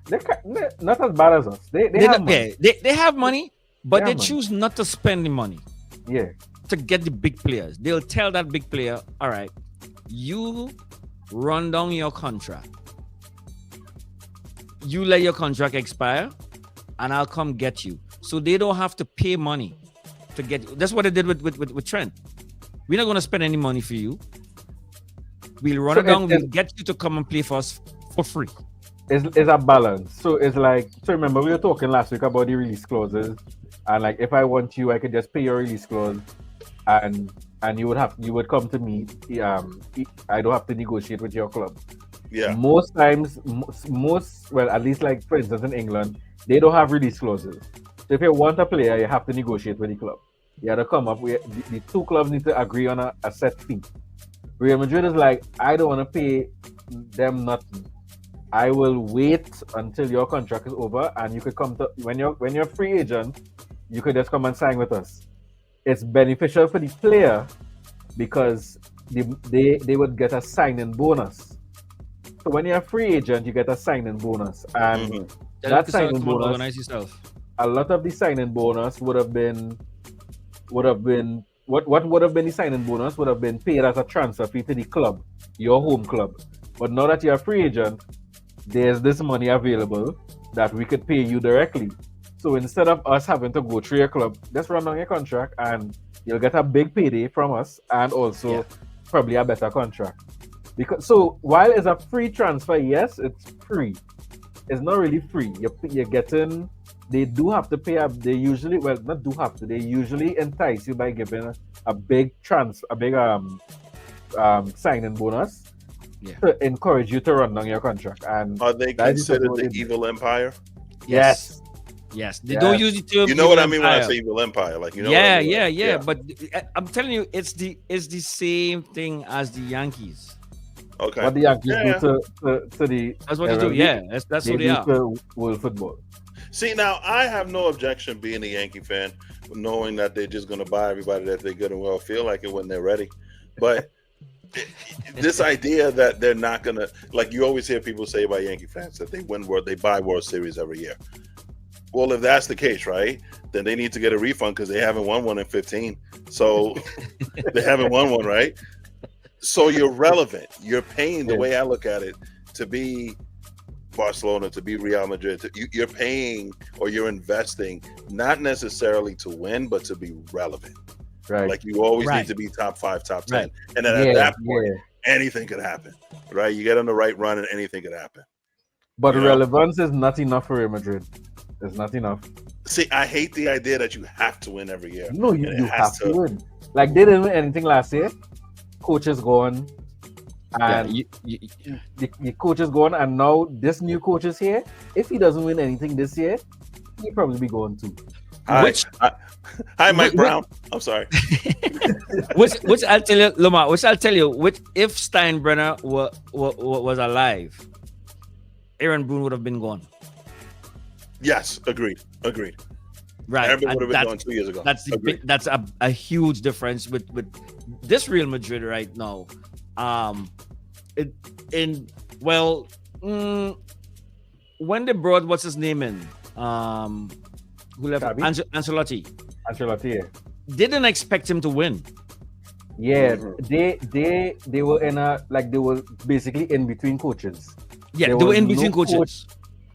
They're not as bad as us. They They have don't- money. yeah, they have money, but They they have money. choose not to spend the money Yeah. to get the big players. They'll tell that big player, all right, you run down your contract. You let your contract expire, and I'll come get you. So they don't have to pay money to get you. That's what they did with Trent. We're not going to spend any money for you. We'll run So it down. it's- We'll get you to come and play for us for free. It's a balance. So it's like, so remember we were talking last week about the release clauses, and like if I want you, I could just pay your release clause, and you would come to me. I don't have to negotiate with your club. Yeah. Most times, well, at least like for instance in England, they don't have release clauses. So if you want a player, you have to negotiate with the club. You have to come up with the two clubs need to agree on a set fee. Real Madrid is like, I don't want to pay them nothing. I will wait until your contract is over, and you could come to when you're free agent, you could just come and sign with us. It's beneficial for the player because they would get a signing bonus. So when you're a free agent, you get a signing bonus, and Mhm. that signing Come on, bonus, organize yourself. a lot of the signing bonus would have been what would have been the signing bonus would have been paid as a transfer fee to the club, your home club. But now that you're a free agent, there's this money available that we could pay you directly. So instead of us having to go through your club, just run down your contract and you'll get a big payday from us and also Yeah. probably a better contract. Because so while it's a free transfer, yes, it's free. It's not really free. You're getting. They do have to pay up. They usually, well, not do have to. They usually entice you by giving a big signing bonus Yeah. to encourage you to run down your contract. And Are they that is considered what the they do. evil empire? Yes. Yes. They Yes. don't use the term. You know what I evil mean when I empire. say evil empire? Like you know. what I Yeah, mean? yeah, Like, yeah. But I'm telling you, it's the same thing as the Yankees. Okay. What the Yankees Yeah. do to the That's what they do. MLB, Yeah, that's they who they do are. to world football. See, now I have no objection being a Yankee fan, knowing that they're just going to buy everybody that they good and well feel like it when they're ready. But this idea that they're not going to, like you always hear people say about Yankee fans that they buy World Series every year. Well, if that's the case, right, then they need to get a refund because they haven't won one in 15. So they haven't won one, right? So you're relevant. You're paying, the Yeah. way I look at it, to be Barcelona, to be Real Madrid. You're paying or you're investing not necessarily to win, but to be relevant. Right. Like you always Right. need to be top 5, top 10. Right. And then yeah, at that point, yeah. anything could happen, right? You get on the right run and anything could happen. But You know? relevance is not enough for Real Madrid. It's not enough. See, I hate the idea that you have to win every year. No, you, And it you has have to win. Like they didn't win anything last year. Coach is gone. Yeah, And the coach is gone, and now this new coach is here. If he doesn't win anything this year, he'll probably be going too. Hi, Which- hi, Mike Brown. I'm sorry. which I'll tell you, Loma. Which I'll tell you, which if Steinbrenner was alive, Aaron Boone would have been gone. Yes, agreed. Right. Everybody And would have been gone 2 years ago. That's the Agreed. that's a huge difference with this Real Madrid right now. When they brought what's his name in, who left Xavi? Ancelotti, Ancelotti, yeah. didn't expect him to win. Yeah, Mhm. they were in a like they were basically in between coaches. Yeah, There they were was in no between coaches. coach.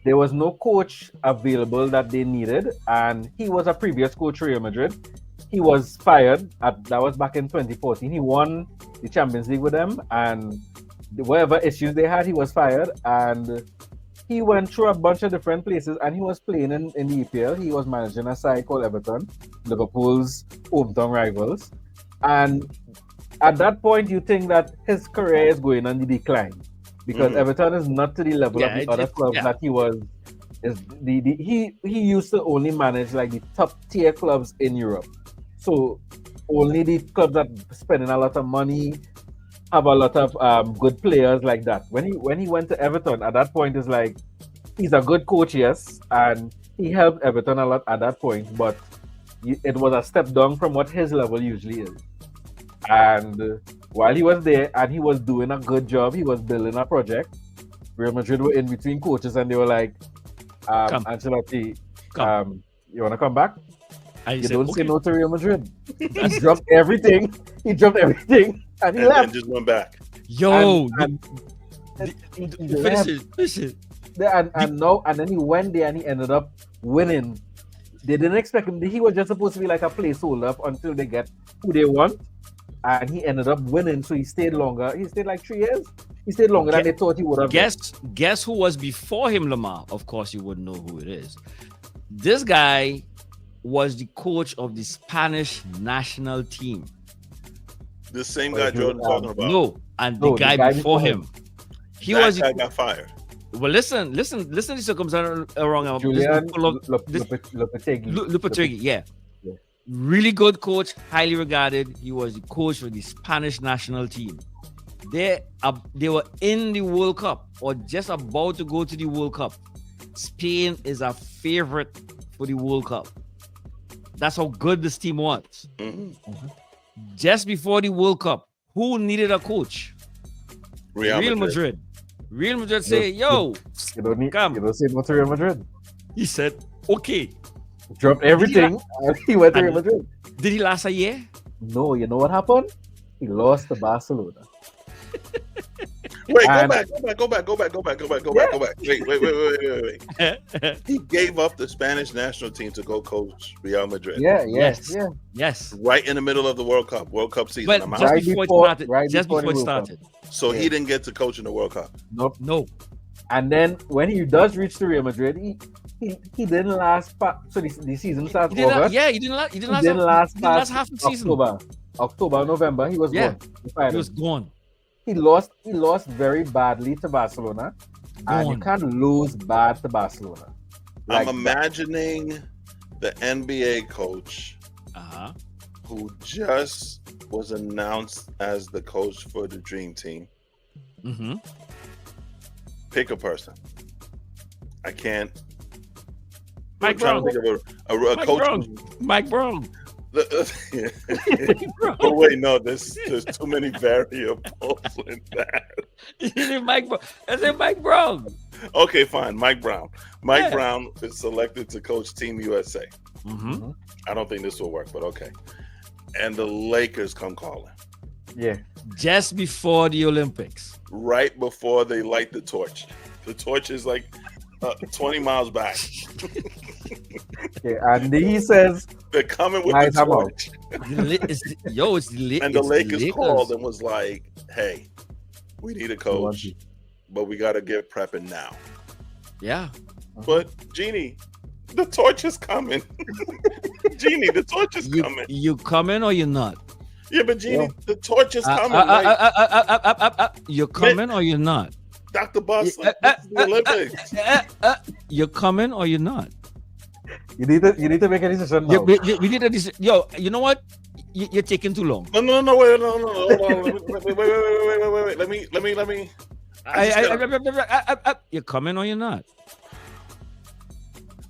There was no coach available that they needed, and he was a previous coach for Real Madrid. He was fired. That was back in 2014. He won the Champions League with them, and whatever issues they had, he was fired. And he went through a bunch of different places, and he was playing in the EPL. He was managing a side called Everton, Liverpool's hometown rivals. And at that point, you think that his career is going on the decline because Mhm. Everton is not to the level Yeah, of the it- other it- clubs yeah. that he was is he used to only manage like the top tier clubs in Europe. So only the clubs that spending a lot of money, have a lot of good players like that. When he went to Everton, at that point is like he's a good coach, yes, and he helped Everton a lot at that point, but it was a step down from what his level usually is. And while he was there and he was doing a good job, he was building a project. Real Madrid were in between coaches and they were like, Ancelotti, you want to come back? You don't say no to Real Madrid. He dropped everything. He dropped everything and he left. And just went back. Yo, finish it. And then he went there and he ended up winning. They didn't expect him. He was just supposed to be like a placeholder until they get who they want. And he ended up winning, so he stayed longer. He stayed like 3 years. He stayed longer than they thought he would have. Guess who was before him, Lamar? Of course, you wouldn't know who it is. This guy was the coach of the Spanish national team. The same guy Jordan's talking about. No, and the guy before him. That guy got fired. Well, listen to the circumstance around Julian Lopetegui. Yeah. Really good coach, highly regarded. He was the coach for the Spanish national team. They were in the World Cup or just about to go to the World Cup. Spain is a favorite for the World Cup. That's how good this team was. Mm-hmm. Just before the World Cup, who needed a coach? Real Madrid. Real Madrid say, yo, come. You don't say no to Real Madrid. He said, okay. Dropped everything and he went to Real Madrid. Did he last a year? No, you know what happened? He lost to Barcelona. Wait, go back. Wait. He gave up the Spanish national team to go coach Real Madrid. Yes. Right in the middle of the World Cup season. But just before it started. So he didn't get to coach in the World Cup. Nope. No. And then when he does reach the Real Madrid, he didn't last. So the season starts August. He didn't last half the season. October, November. He was gone. He was gone. He lost very badly to Barcelona. And you can't lose bad to Barcelona. I'm imagining the NBA coach who just was announced as the coach for the Dream Team. Mm-hmm. Pick a person. I can't. Mike Brown. A coach. Mike Brown. Oh wait, no. There's too many variables in that. I said Mike Brown. Okay, fine. Mike Brown. Mike Brown is selected to coach Team USA. Mm-hmm. I don't think this will work, but okay. And the Lakers come calling. Yeah. Just before the Olympics. Right before they light the torch. The torch is like 20 miles back. Okay, and he says they're coming with the torch. It's the and the Lakers called and was like, "Hey, we need a coach, but we got to get prepping now." Yeah. But Jeannie, the torch is coming. Jeannie, the torch is coming. You coming or you're not? Yeah, but Jeannie, the torch is coming. You're coming or you're not? Dr. Boss, the Olympics. You're coming or you're not? You need to make a decision now. We need a decision. Yo, you know what? You're taking too long. No, wait, wait. Let me. You're coming or you're not?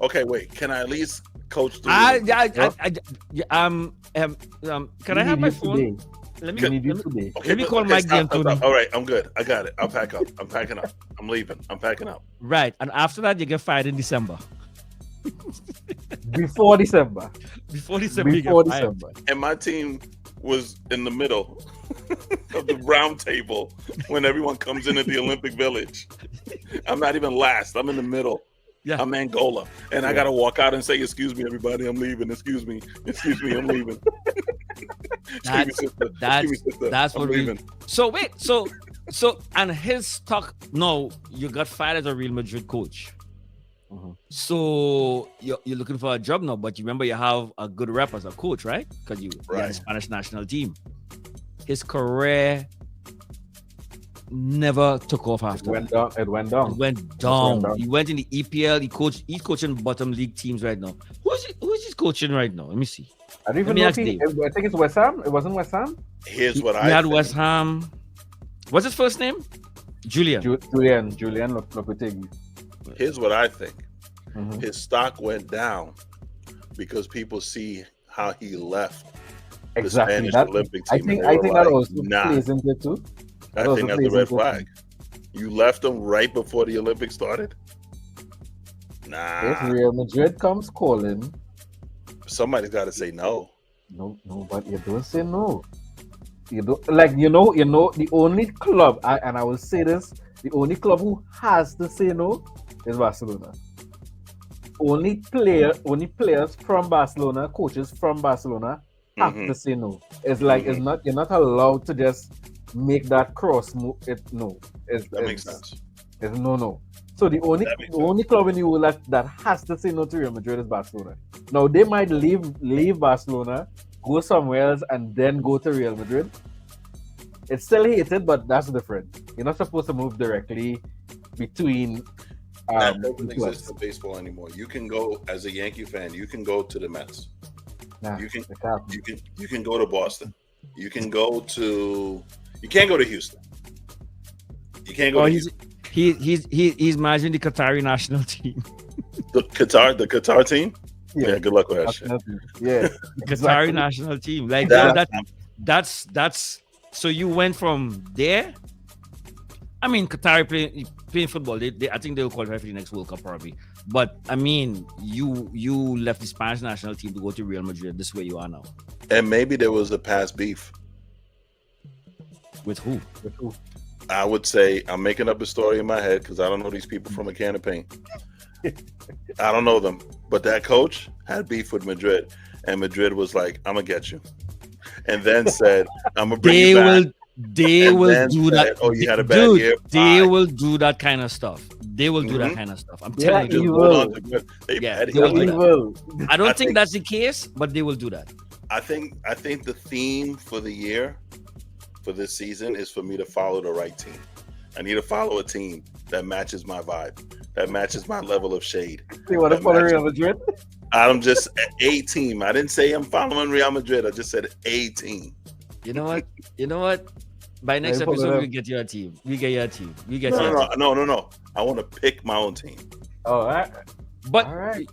Okay, wait. Can I at least coach? Can I have my phone? Let me call Mike D'Antoni. All right, I'm good. I got it. I'll pack up. I'm packing up. I'm leaving. I'm packing up. Right, and after that, you get fired in December. Before December. Before December. And my team was in the middle of the round table when everyone comes into the Olympic Village. I'm not even last. I'm in the middle. Yeah. I'm Angola. And I got to walk out and say, "Excuse me, everybody. I'm leaving. Excuse me, I'm leaving." That's what we. So wait, so and his talk. No, you got fired as a Real Madrid coach. Mm-hmm. So you're looking for a job now, but you remember you have a good rep as a coach, right? Because you had the Spanish national team. His career never took off after. It went down. It went down. It went down. He went in the EPL. He's coaching bottom league teams right now. Who's he coaching right now? Let me see. I don't even know. I think it's West Ham. It wasn't West Ham. Here's what he I had think. West Ham. What's his first name? Julian. Julian Lopetegui. Here's what I think. Mhm. His stock went down because people see how he left the Exactly. Spanish That, Olympic I team. think and they were that like, also nah. plays into it too. I That think also that's a plays red into it. flag. You left them right before the Olympics started. If Nah, Real Madrid comes calling, somebody's got to say no. no, but you don't say no. You don't like you know the only club and I will say this, the only club who has to say no is Barcelona. Only players from Barcelona, coaches from Barcelona have Mhm. to say no. It's like Mhm. you're not allowed to just make that cross move. It's That makes sense. It's no. So the That makes only club in the world that has to say no to Real Madrid is Barcelona. Now they might leave Barcelona, go somewhere else, and then go to Real Madrid. It's still hated, but that's different. You're not supposed to move directly between. That doesn't clubs. exist in baseball anymore. You can go as a Yankee fan. You can go to the Mets. Nah, You can it can't. you can go to Boston. You can go to. You can't go to Houston. You can't go Oh, to he's managing the Qatari national team. the Qatar team. Yeah, good luck with that shit. Yeah, The Qatari national team. Like That- that's so you went from there. I mean, Qatar playing football. They I think they'll qualify for the next World Cup probably. But I mean, you left the Spanish national team to go to Real Madrid. This is where you are now. And maybe there was a past beef. With who? I would say I'm making up a story in my head because I don't know these people from a can of paint. I don't know them, but that coach had beef with Madrid, and Madrid was like, "I'm gonna get you," and then said, "I'm gonna bring you back." They And will then do said, that. "Oh, you had a bad Dude, year." they Bye. will do that kind of stuff. They will do that Mhm. kind of stuff. I'm Yeah, telling Just you. evil. hold on to good. They Yeah, petty. they will do that. Evil. I don't I think think- that's the case, but they will do that. I think the theme for the year, for this season, is for me to follow the right team. I need to follow a team that matches my vibe, that matches my level of shade. You want to That follow matches- Real Madrid? I'm just a team. I didn't say I'm following Real Madrid. I just said a team. You know what? You know what? By next you follow episode, them. we'll get your team. We get your team. We get No, your no, team. no. I want to pick my own team. Oh, all right. But All right.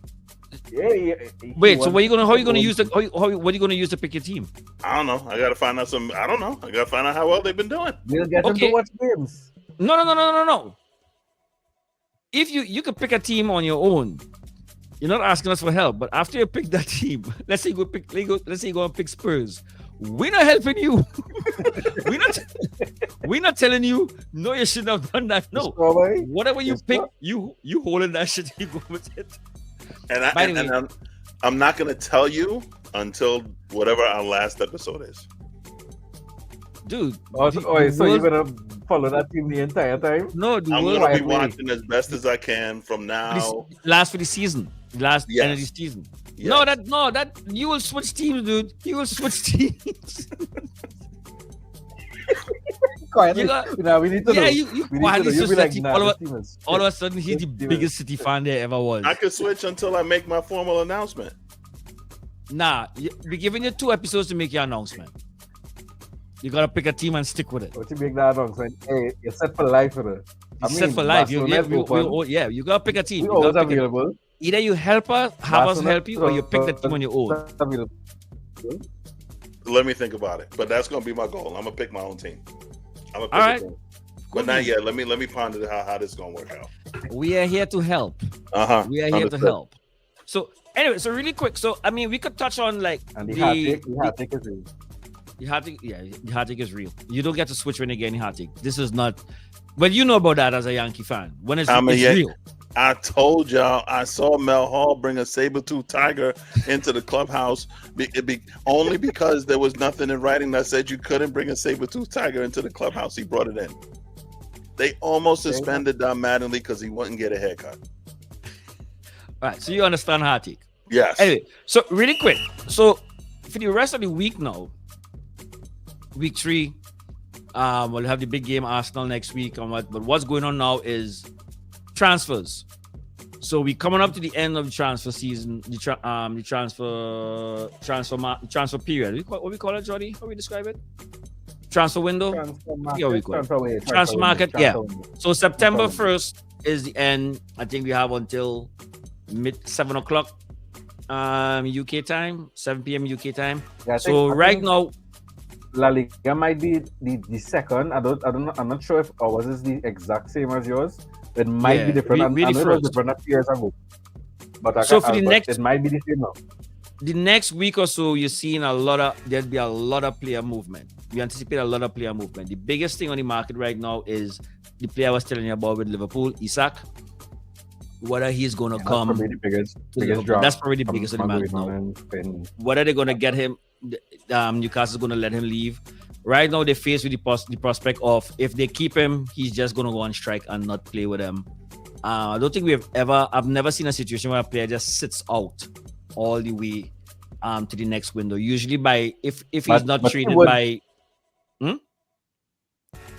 Yeah. wait, so how are you gonna use the what are you gonna use to pick your team? I don't know. I got to find out some. I don't know. I got to find out how well they've been doing. We'll get them Okay. to watch games. No. If you can pick a team on your own, you're not asking us for help. But after you pick that team, let's say you go and pick Spurs. We're not helping you. we're not telling you. No, you shouldn't have done that. No, Strawberry? whatever you It's pick, not- you holding that shit. You go with it. And, By the way- I'm not going to tell you until whatever our last episode is. Dude. Oh, the so you're world- gonna follow that team the entire time? No, the I'm world going to be wait. watching as best as I can from now. last for the season. Last Yes. end of the season. Yes. No, that you will switch teams, dude. You will switch teams. Quiet. You got- Now we need to know. Yeah, you We need to quietly know. You'll switch be that like, team. nah, All this of team is a shit. sudden, he's the This team biggest City fan there ever was. I could switch until I make my formal announcement. Nah, we're giving you 2 episodes to make your announcement. You gotta pick a team and stick with it. What you make that announcement? Hey, you're set for life for it. You're set for life. You gotta pick a team. We You always gotta pick available. either you help us, have us Barcelona- help you, or you pick the team on your own. Available. Let me think about it. But that's going to be my goal. I'm going to pick my own team. I'm going to pick All right. a team. But not yet. Let me ponder how this is going to work out. We are here to help. Uh-huh. We are here to help. So anyway, so really quick. So I mean, we could touch on like And the hard take is real. the hard take. Yeah, the hard take is real. You don't get to switch when you get any hard take. This is not. But you know about that as a Yankee fan. When it's real. I told y'all I saw Mel Hall bring a saber-tooth tiger into the clubhouse only because there was nothing in writing that said you couldn't bring a saber-tooth tiger into the clubhouse. He brought it in. They almost suspended Don Mattingly because he wouldn't get a haircut. All right, so you understand hard take. Yes. Anyway, so really quick. So for the rest of the week now, week 3, We'll have the big game Arsenal next week. But what's going on now is transfers. So we coming up to the end of the transfer season, the transfer period. What we call it, Jody? How we describe it? Transfer window. Transfer market. Yeah. So September 1st is the end. I think we have until 7:00 UK time, 7 p.m. UK time. Yeah, right now, La Liga might be the second. I'm not sure if ours is the exact same as yours. It might be different. I know it was different a few years ago. But it might be the same now. The next week or so, you're seeing there'll be a lot of player movement. We anticipate a lot of player movement. The biggest thing on the market right now is the player I was telling you about with Liverpool, Isak. Whether he's going to come. That's probably the biggest drop. That's probably the biggest on the market now. Whether they're going to get him, Newcastle's going to let him leave. Right now, they're faced with the prospect of if they keep him, he's just going to go on strike and not play with them. I don't think I've never seen a situation where a player just sits out all the way to the next window. Usually if he's not traded by...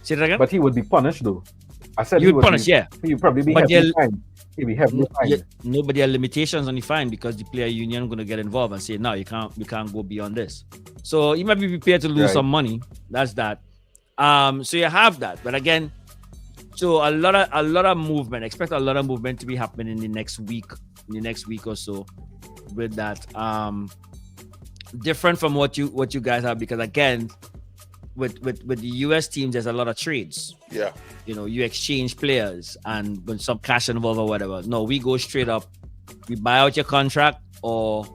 Say that again? But he would be punished though. I said he would punish, yeah. He would probably be heavily fined. He'd be heavily fined. No, but there are limitations on the fine because the player union going to get involved and say, no, you can't go beyond this. So you might be prepared to lose some money. That's that. So you have that. But again, so a lot of movement. Expect a lot of movement to be happening in the next week or so with that. Different from what you guys have, because again, with the US teams, there's a lot of trades. Yeah. You exchange players and when some cash involved or whatever. No, we go straight up. We buy out your contract, or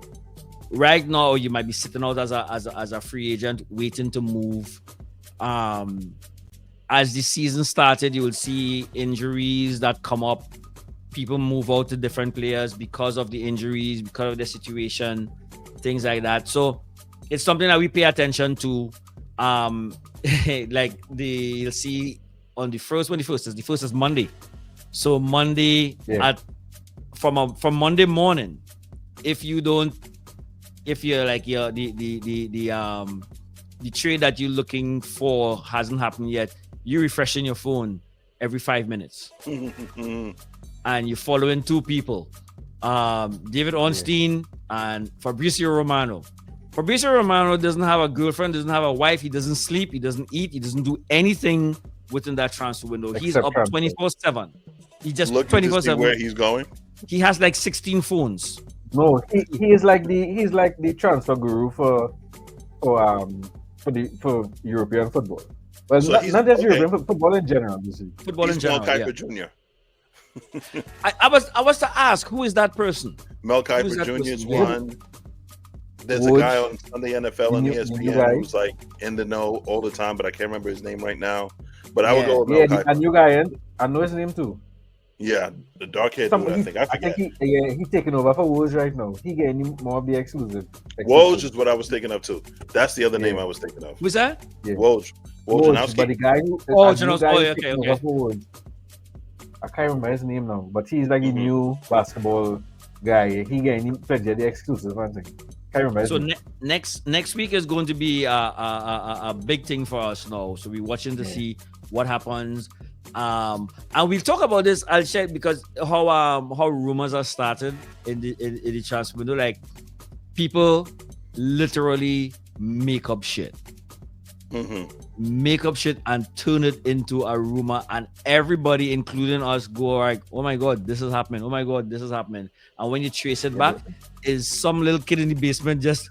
right now you might be sitting out as a free agent waiting to move. As the season started, you will see injuries that come up. People move out to different players because of the injuries, because of the situation, things like that. So it's something that we pay attention to. You'll see on the first is Monday. So Monday from Monday morning, if you're like the trade that you're looking for hasn't happened yet, you're refreshing your phone every 5 minutes. And you're following two people, David Ornstein and Fabrizio Romano. Fabrizio Romano doesn't have a girlfriend, doesn't have a wife, he doesn't sleep, he doesn't eat, he doesn't do anything within that transfer window. He's up 24/7. He just 24/7. Where he's going? He has like 16 phones. No, he is like the transfer guru for European football. Well, so not just European football in general. Football in general. Mel Kiper Jr. I was to ask, who is that person? Mel Kiper Jr. is one. There's a guy on Sunday NFL on ESPN who's like in the know all the time, but I can't remember his name right now. But I would go with Mel Kiper. A new guy, I know his name too. Yeah, the dark head dude, I forget. I think he's taking over for Woj right now. He getting more of the exclusive. Woj is what I was thinking of too. That's the other name I was thinking of. Who's that? Yeah. Woj. But the guy who okay. I can't remember his name now, but he's like a new basketball guy. He getting the exclusive one thing. So next week is going to be a big thing for us now. So we're watching to see what happens. And we'll talk about this. I'll share because how rumors are started in the transfer window. Like people literally make up shit. Make up shit and turn it into a rumor, and everybody, including us, go like, "Oh my god, this is happening! Oh my god, this is happening!" And when you trace it back, is some little kid in the basement just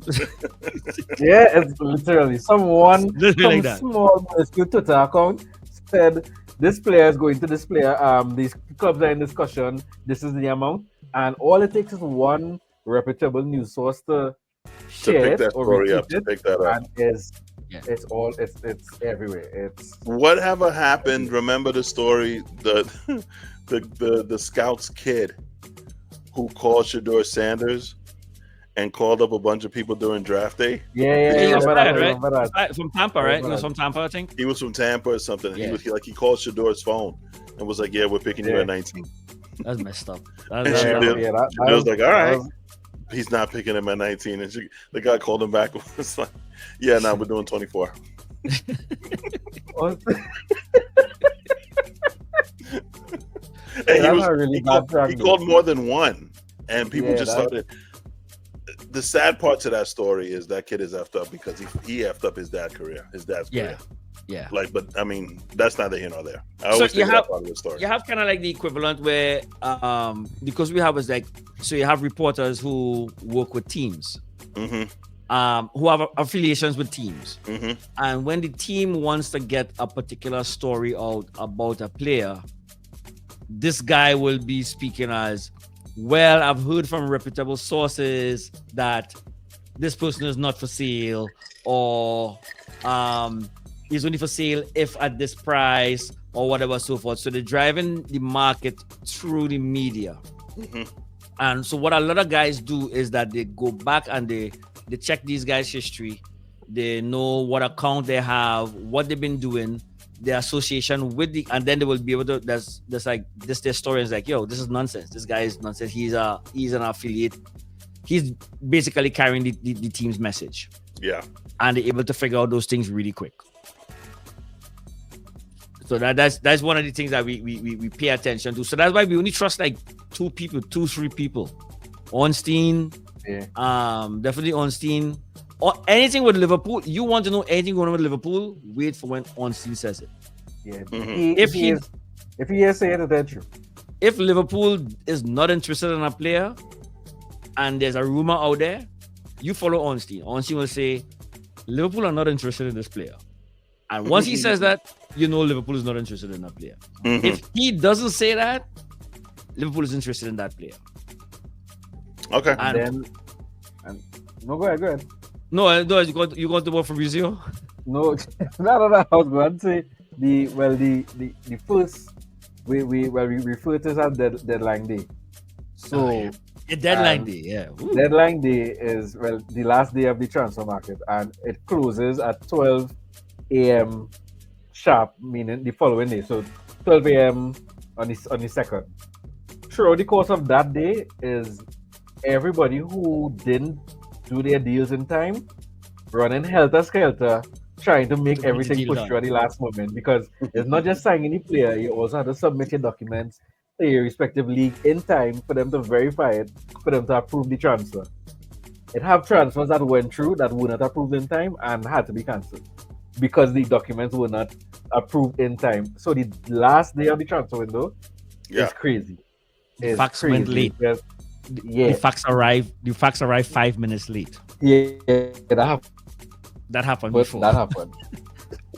it's literally someone like that. Small Twitter account said this player is going to this player. These clubs are in discussion. This is the amount, and all it takes is one reputable news source to share pick that story up, to pick that up, and it's everywhere. It's whatever happened. Remember the story, the Scouts kid who called Shedeur Sanders and called up a bunch of people during draft day. He was right? From Tampa, right? He was from Tampa, I think. He was from Tampa or something. Yeah. He called Shedeur's phone and was like, "Yeah, we're picking you at 19." That's messed up. Shedeur was like, "All right." He's not picking him at 19, and the guy called him back and was like, "Yeah, we're doing 24." Oh, And that's a really bad he prank, though. called more than one, and people Yeah, just started. The sad part to that story is that kid is effed up because he effed up his dad's career. Yeah. Like, but I mean, that's neither here nor there. I So always you think have that part of the story. you have kind of like the equivalent where because we have is like, so you have reporters who work with teams, who have affiliations with teams, and when the team wants to get a particular story out about a player, this guy will be speaking as, well, I've heard from reputable sources that this person is not for sale, or is only for sale if at this price, or whatever, so forth. So they're driving the market through the media. And so what a lot of guys do is that they go back and they check these guys' history. They know what account they have, what they've been doing, their association with the, and then they will be able to, there's like this, their story is like, yo, this is nonsense. This guy is nonsense. He's an affiliate. He's basically carrying the team's message. Yeah. And they're able to figure out those things really quick. So that's one of the things that we pay attention to. So that's why we only trust like 3 people. Ornstein, definitely Ornstein. Or anything with Liverpool. You want to know anything going on with Liverpool? Wait for when Ornstein says it. Yeah. If he is saying it, that's true. If Liverpool is not interested in a player, and there's a rumor out there, you follow Ornstein. Ornstein will say, Liverpool are not interested in this player. And once he says that, you know Liverpool is not interested in that player. If he doesn't say that, Liverpool is interested in that player. Okay. No, go ahead. No, you got the word Fabrizio? No, no. I was going to say the first we refer to it as deadline day. So Deadline day, yeah. Ooh. Deadline day is the last day of the transfer market, and it closes at 12 a.m. sharp, meaning the following day. So 12 a.m. on the second. Throughout the course of that day is everybody who didn't do their deals in time running helter-skelter, trying to make everything push through at the last moment, because it's not just signing the player, you also have to submit your documents to your respective league in time for them to verify it, for them to approve the transfer. It have transfers that went through that were not approved in time and had to be cancelled because the documents were not approved in time. So the last day of the transfer window is crazy. The fax went late. Yeah. The fax arrived 5 minutes late. Yeah, that happened before. That happened.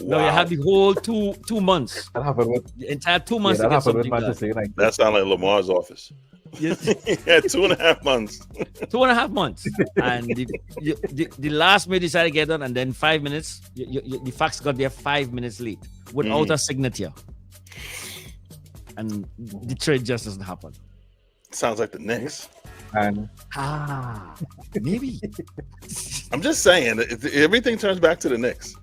No, you have the whole two months. That happened with the entire 2 months. That happened with Manchester United. That sounds like Lamar's office. Yes. Yeah, 2.5 months. 2.5 months, and the last minute decided to get done, and then 5 minutes. The fax got there 5 minutes late without a signature, and the trade just doesn't happen. Sounds like the Knicks. And maybe. I'm just saying, everything turns back to the Knicks.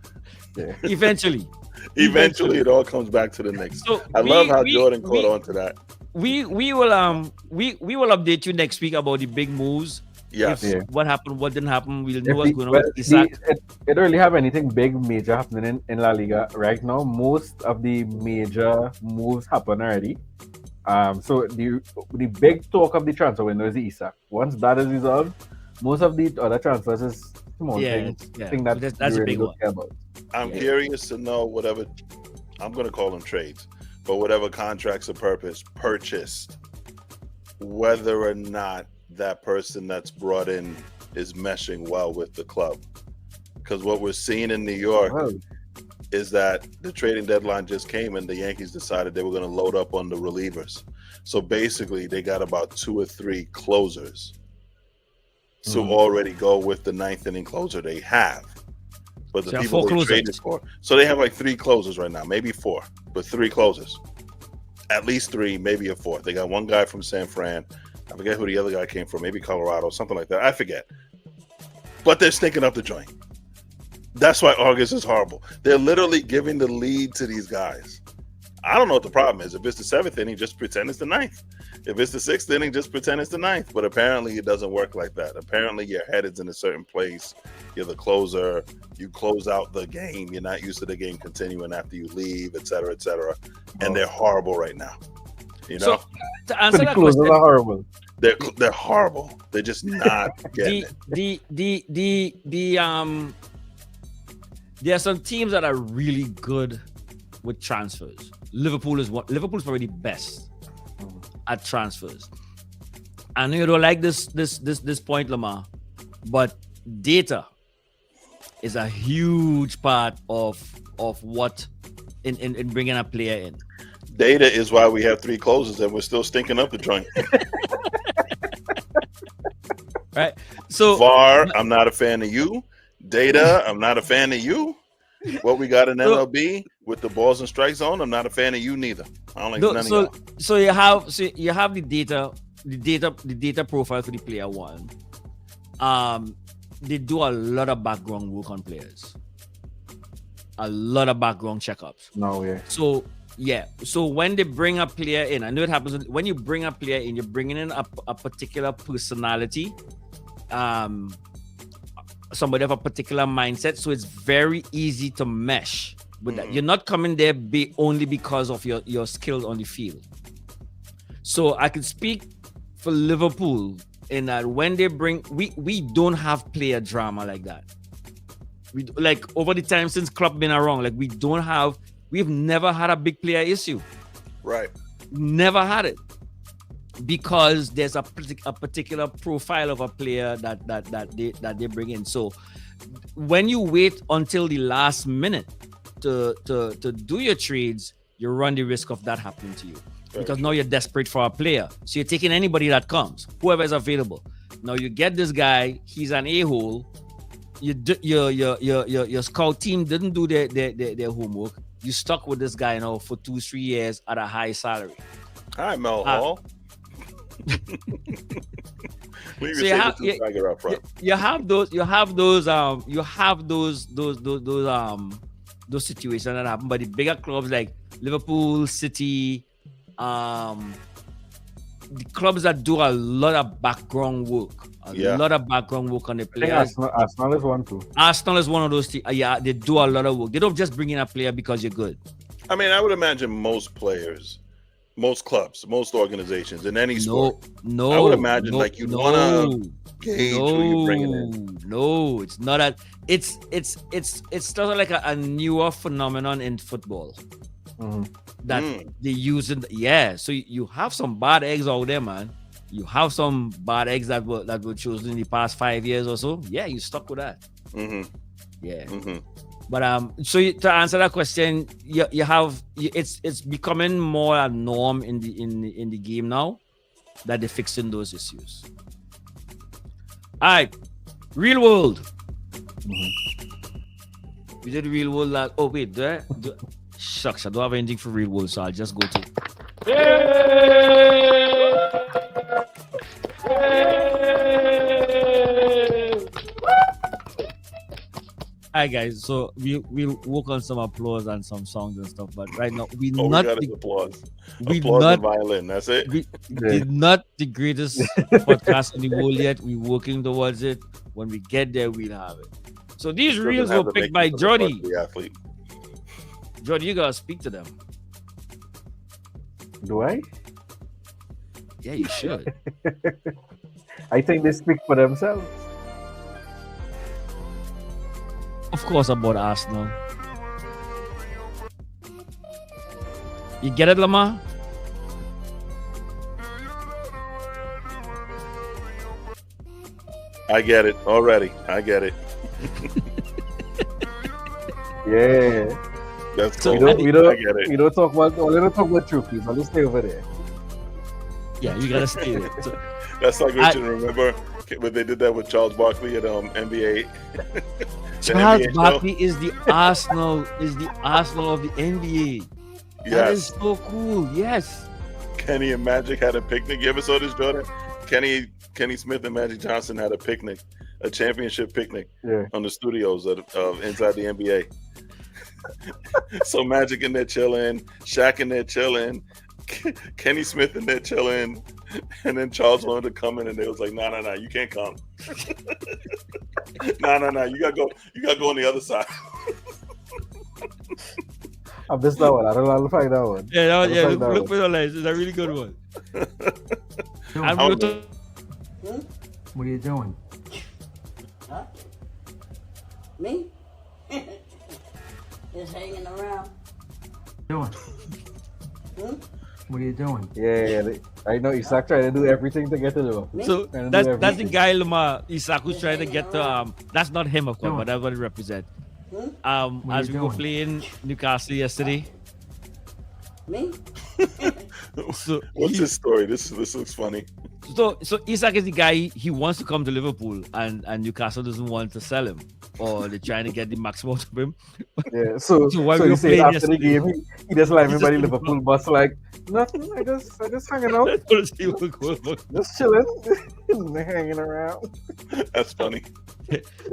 Yeah. Eventually, it all comes back to the Knicks. So I love how Jordan caught on to that. We will update you next week about the big moves. Yes. What happened, what didn't happen. We'll know what's going on with Isaac. It don't really have anything big major happening in La Liga right now. Most of the major moves happen already. So the big talk of the transfer window is the Isak. Once that is resolved, most of the other transfers is small thing that's a big one. About. I'm curious to know whatever, I'm going to call them trades, but whatever contracts of purpose purchased, whether or not that person that's brought in is meshing well with the club. Because what we're seeing in New York is that the trading deadline just came and the Yankees decided they were going to load up on the relievers. So basically they got about 2 or 3 closers to already go with the 9th inning closer they have. But the people they traded for. So they have like 3 closers right now, maybe 4, but 3 closers. At least 3, maybe a 4th. They got one guy from San Fran. I forget who the other guy came from, maybe Colorado, something like that. I forget. But they're stinking up the joint. That's why August is horrible. They're literally giving the lead to these guys. I don't know what the problem is. If it's the 7th inning, just pretend it's the 9th. If it's the 6th inning, just pretend it's the 9th. But apparently, it doesn't work like that. Apparently, your head is in a certain place. You're the closer. You close out the game. You're not used to the game continuing after you leave, et cetera, et cetera. And they're horrible right now. You know, So to answer The that closers question, are horrible. they're horrible. They're just not getting there are some teams that are really good with transfers. Liverpool's probably best at transfers. I know you don't like this point, Lamar, but data is a huge part of what in bringing a player in. Data is why we have 3 closers and we're still stinking up the joint. Right? So VAR, I'm not a fan of you. Data, I'm not a fan of you. What we got in MLB with the balls and strike zone, I'm not a fan of you neither. I don't like none of y'all. So you have the data profile for the player one. They do a lot of background work on players. A lot of background checkups. No, yeah. So when they bring a player in, I know it happens when you bring a player in, you're bringing in a particular personality, somebody of a particular mindset. So it's very easy to mesh with that. You're not coming there only because of your skills on the field. So I can speak for Liverpool in that when they bring, we don't have player drama like that. We like over the time since Klopp been around, like we've never had a big player issue. Right. Never had it. Because there's a particular profile of a player that they bring in. So when you wait until the last minute to do your trades, you run the risk of that happening to you. Because now you're desperate for a player. So you're taking anybody that comes, whoever is available. Now you get this guy, he's an a-hole. Your scout team didn't do their homework. You stuck with this guy now for 2-3 years at a high salary. Hi, Mel Hall. So you have those situations that happen, but the bigger clubs like Liverpool, City, the clubs that do a lot of background work, lot of background work on the players. Arsenal is one too. Arsenal is one of those teams. Yeah, they do a lot of work. They don't just bring in a player because you're good. I mean, I would imagine most players, most clubs, most organizations in any sport. I would imagine you'd want to gauge who you're bringing in. No, it's not a. It's sort of like a newer phenomenon in football that they use it. Yeah, so you have some bad eggs out there, man. You have some bad eggs that were chosen in the past 5 years or so. Yeah, you stuck with that. Yeah. But so to answer that question, it's becoming more a norm in the game now that they're fixing those issues. All right, real world. We did real world. Oh wait, shucks, I don't have anything for real world, so I'll just go to. Hi guys, so we'll work on some applause and some songs and stuff, but right now we got applause. Applause and violin. That's it. We're not the greatest podcast in the world yet. We're working towards it. When we get there, we'll have it. So these reels were picked by Jody. Jody, you gotta speak to them. Do I? Yeah, you should. I think they speak for themselves. Of course, about Arsenal. You get it, Lamar? I get it already. I get it. Yeah. That's cool. We don't I get it. We don't talk about trophies. I'll just stay over there. Yeah, you gotta stay there. So, that's like Richard. Remember when they did that with Charles Barkley at NBA? Charles Barkley is the Arsenal of the NBA. Yes. That is so cool. Yes. Kenny and Magic had a picnic. You ever saw this, Jordan? Kenny Smith and Magic Johnson had a picnic, a championship picnic on the studios of inside the NBA. So Magic in there chilling, Shaq in there chilling, Kenny Smith in there chilling, and then Charles wanted to come in, and they was like, "No, you can't come. No, you gotta go. You gotta go on the other side." I missed that one. I don't know how to find that one. Yeah, I'll find that look one. for the lines. It's a really good one. And Oh, we were man. What are you doing? Huh? Me? Just hanging around. Doing? Hmm? What are you doing? Yeah. I know Isaac trying to do everything to get to the. Me? So Trying to do that's the everything. guy Lamar Isak who's trying to get to that's not him of course, but that's what it represents. As we were playing Newcastle yesterday. Me? So What's his story? This looks funny. So Isak is the guy. He wants to come to Liverpool, and Newcastle doesn't want to sell him, or they're trying to get the maximum out of him. Yeah. So while we he were said playing after the yesterday, game, he just like he everybody just- Liverpool bus like nothing. I just hanging out, Let's go to see what's going on. just chilling, hanging around. That's funny.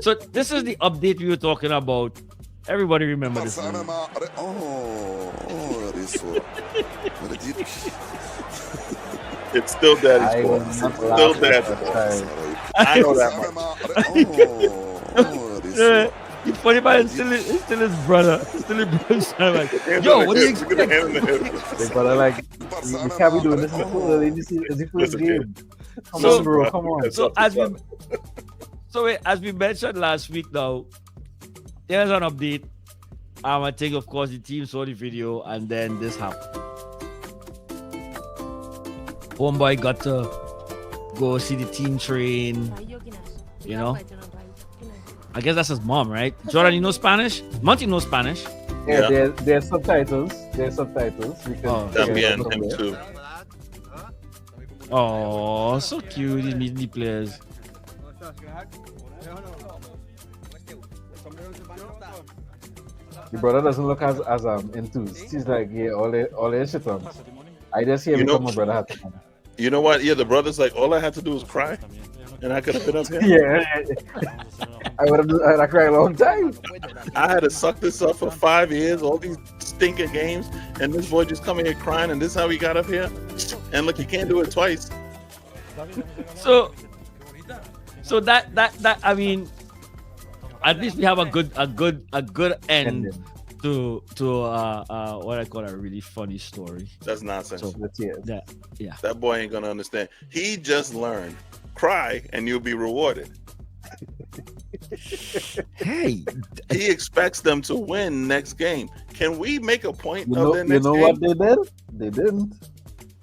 So this is the update we were talking about. Everybody remember this one. It's still Daddy's I fault. was It's not still laughing Dad's at that fault. time. I know that much. Yeah, the funny part is still his brother. Still his brother's son. Like, Hands yo, on what the do you hips. Look at the expect? hand in the hips. They gotta like, you can't be doing this so early. This is the first Listen, game. Come So- on, bro. Come on. That's So up, as that's we up. as we mentioned last week, now there's an update. I think, of course, the team saw the video, and then this happened. Homeboy got to go see the team train. You know, I guess that's his mom, right? Jordan, you know Spanish? Monty knows Spanish. Yeah, Yeah. there's subtitles. There's subtitles. Oh. También, him too. Oh, so cute. He's meeting the players. The brother doesn't look as enthused. He's like, yeah, all their shit on. I just hear You know- because my brother had to come. You know what? Yeah, the brother's like, all I had to do was cry, and I could have been up here. Yeah, I would have cried a long time. I had to suck this up for 5 years, all these stinking games, and this boy just coming here crying, and this is how he got up here. And look, he can't do it twice. So that I mean, at least we have a good end Ending. to what I call a really funny story. That's nonsense. So Let's hear it. yeah. That boy ain't gonna understand. He just learned. Cry, and you'll be rewarded. Hey, He expects them to win next game. Can we make a point You of know, their you next know game? what they did? They didn't.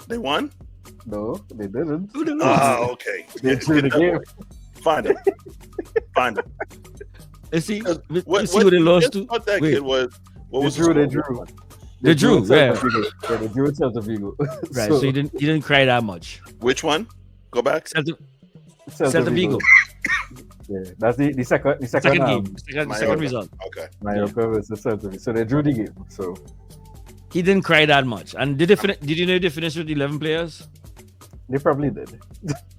They won? No, they didn't. Oh, okay. They drew the Get that game. boy. Find him. Find him. you see, Because you see what they lost to? What that Wait. kid was? What They was the drew. They score? drew. They drew, in Celta yeah. Vigo. Yeah, they drew in Celta Vigo. Right, so you didn't cry that much. Which one? Go back. Celta Vigo, Yeah, that's the second second game, um, the second Mallorca. result. Okay. Mallorca versus Celta Vigo. So they drew the game. So He didn't cry that much. And did you know they finished with 11 players? they probably did.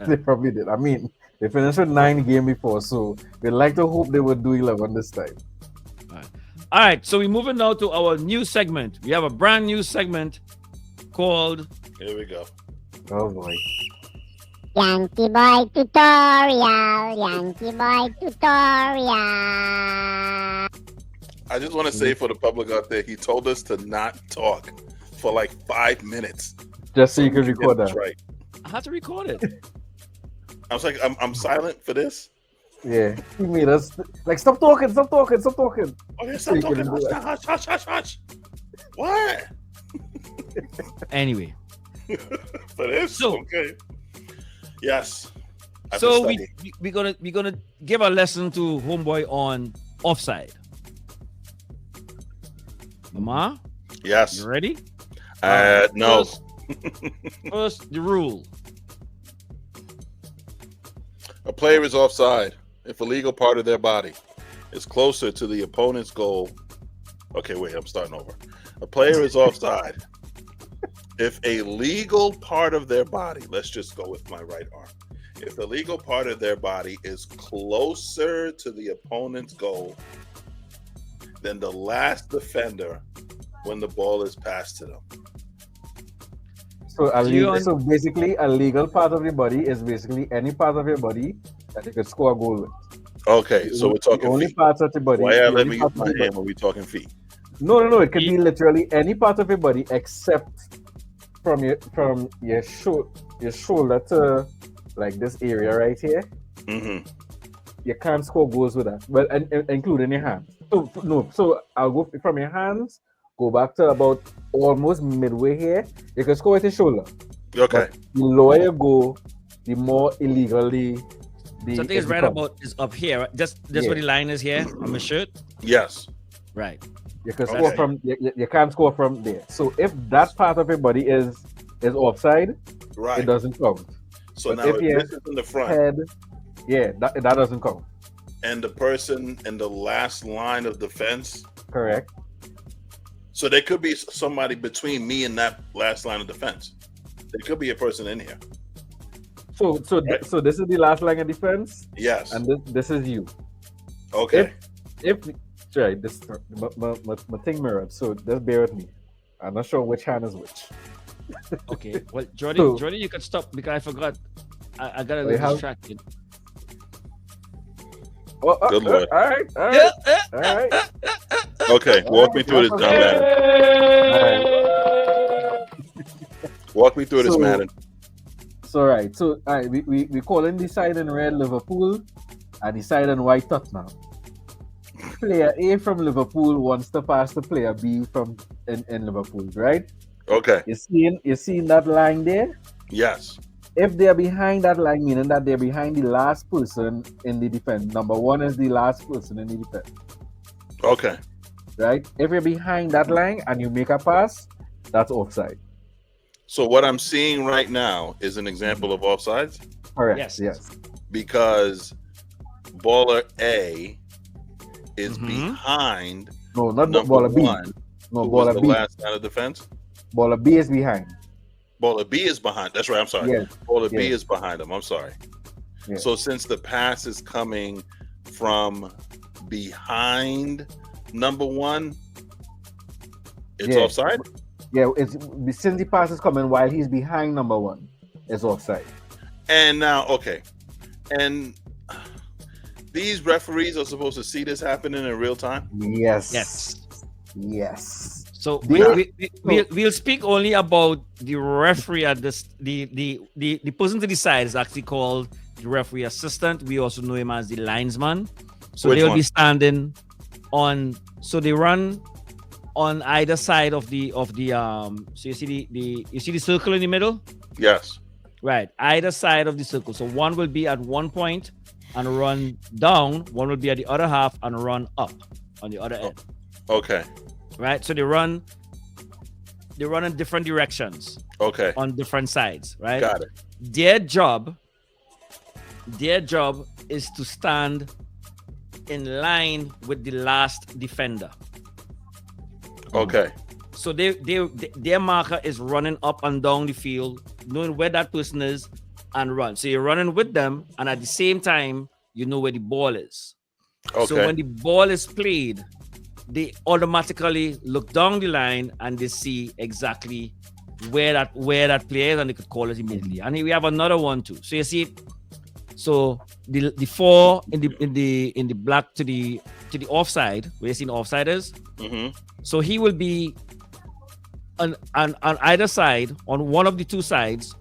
They probably did. I mean, they finished with 9 game before, so we'd like to hope they would do 11 this time. All right, so we're moving now to our new segment. We have a brand new segment called Here we go. Oh boy. Yankee Boy tutorial, Yankee Boy tutorial. I just want to say for the public out there, he told us to not talk for like 5 minutes. Just so you can Get record this that. right. I had to record it. I was like, I'm silent for this. Yeah. He made us like stop talking. Oh, yeah, stop You talking. can do that. Hush. What? Anyway, For this? So- Okay. Yes. I've so been we're gonna give a lesson to Homeboy on Offside. Mama, studying. Yes. you ready? No. First, the rule. A player is offside if a legal part of their body is closer to the opponent's goal. Okay, wait, I'm starting over. A player is offside if a legal part of their body, let's just go with my right arm. If the legal part of their body is closer to the opponent's goal than the last defender when the ball is passed to them. So Do you so basically, a legal part of your body is basically any part of your body that you can score a goal with. Okay, so we're The talking only feet. parts of the body. Why The let only me part use of my the body. hand when we talking feet? No. It could Feet. be literally any part of your body except from your shoulder to like this area right here. Mm-hmm. You can't score goals with that. Well, and including your hands. So no. So I'll go from your hands, go back to about almost midway here. You can score with your shoulder. Okay. But the lower you go, the more illegally So I think it's right becomes. about is up here. Right? Just where Yeah. the line is here on my shirt. Yes. Right. You can Okay. score from you can't score from there. So if that part of your body is offside, Right. it doesn't count. So But now if if your this is in the front head, yeah, that doesn't count. and the person in the last line of defense, Correct. so there could be somebody between me and that last line of defense. There could be a person in here. So Right. so this is the last line of defense, Yes. and this is you. Okay. If right, this my thing mirrored. So just bear with me. I'm not sure which hand is which. Okay. Well, Jordy, So- Jordy, you could stop because I forgot. I got a We little have- distracted. Oh, Good Lord. all right, all right. Okay. Walk me through this, John Madden. All right. Walk me through this, So- Madden. So right, so all right, we calling the side in red Liverpool and the side in white Tottenham. Player A from Liverpool wants to pass to player B from in Liverpool, right? Okay. You seeing that line there? Yes. If they're behind that line, meaning that they're behind the last person in the defense. Number one is the last person in the defense, Okay. right? If you're behind that line and you make a pass, that's offside. So what I'm seeing right now is an example of offsides Correct. Yes. Yes. because baller A is Mhm. behind No, not number baller B. one, No, who was baller the B. last line of defense. Baller B is behind. Baller B is behind. That's right. I'm sorry. Yes. Baller B yes. is behind him. I'm sorry. Yeah. So since the pass is coming from behind number one, it's Yeah. offside. Yeah, it's since the pass is coming while he's behind number one, it's offside. And now, okay, and these referees are supposed to see this happening in real time. Yes. Yes. Yes. So They- we'll speak only about the referee at this. The person to the side is actually called the referee assistant. We also know him as the linesman. So Which they'll one? be standing on. So they run on either side of the So you see the circle in the middle, Yes. right? Either side of the circle. So one will be at one point and run down. One will be at the other half and run up on the other end. Okay. Right, so they run in different directions Okay. on different sides, right? Got it. Their job is to stand in line with the last defender. Okay. So their marker is running up and down the field, knowing where that person is, and run. So you're running with them, and at the same time, you know where the ball is. Okay. So when the ball is played, they automatically look down the line and they see exactly where that player is, and they could call it immediately. And here we have another one too. So you see, so the four in the black to the offside, where you see the offside is. Mm-hmm. So he will be on either side, on one of the two sides,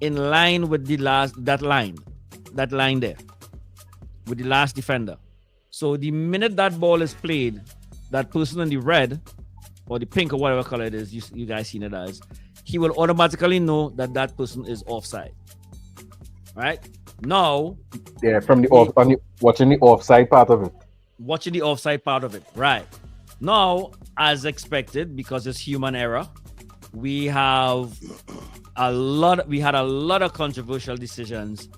in line with that line there, with the last defender. So the minute that ball is played, that person in the red or the pink or whatever color it is, you guys seen it as, he will automatically know that person is offside. Right? Now, Yeah, from the off watching the offside part of it. watching the offside part of it. Right. Now, as expected, because it's human error, we had a lot of controversial decisions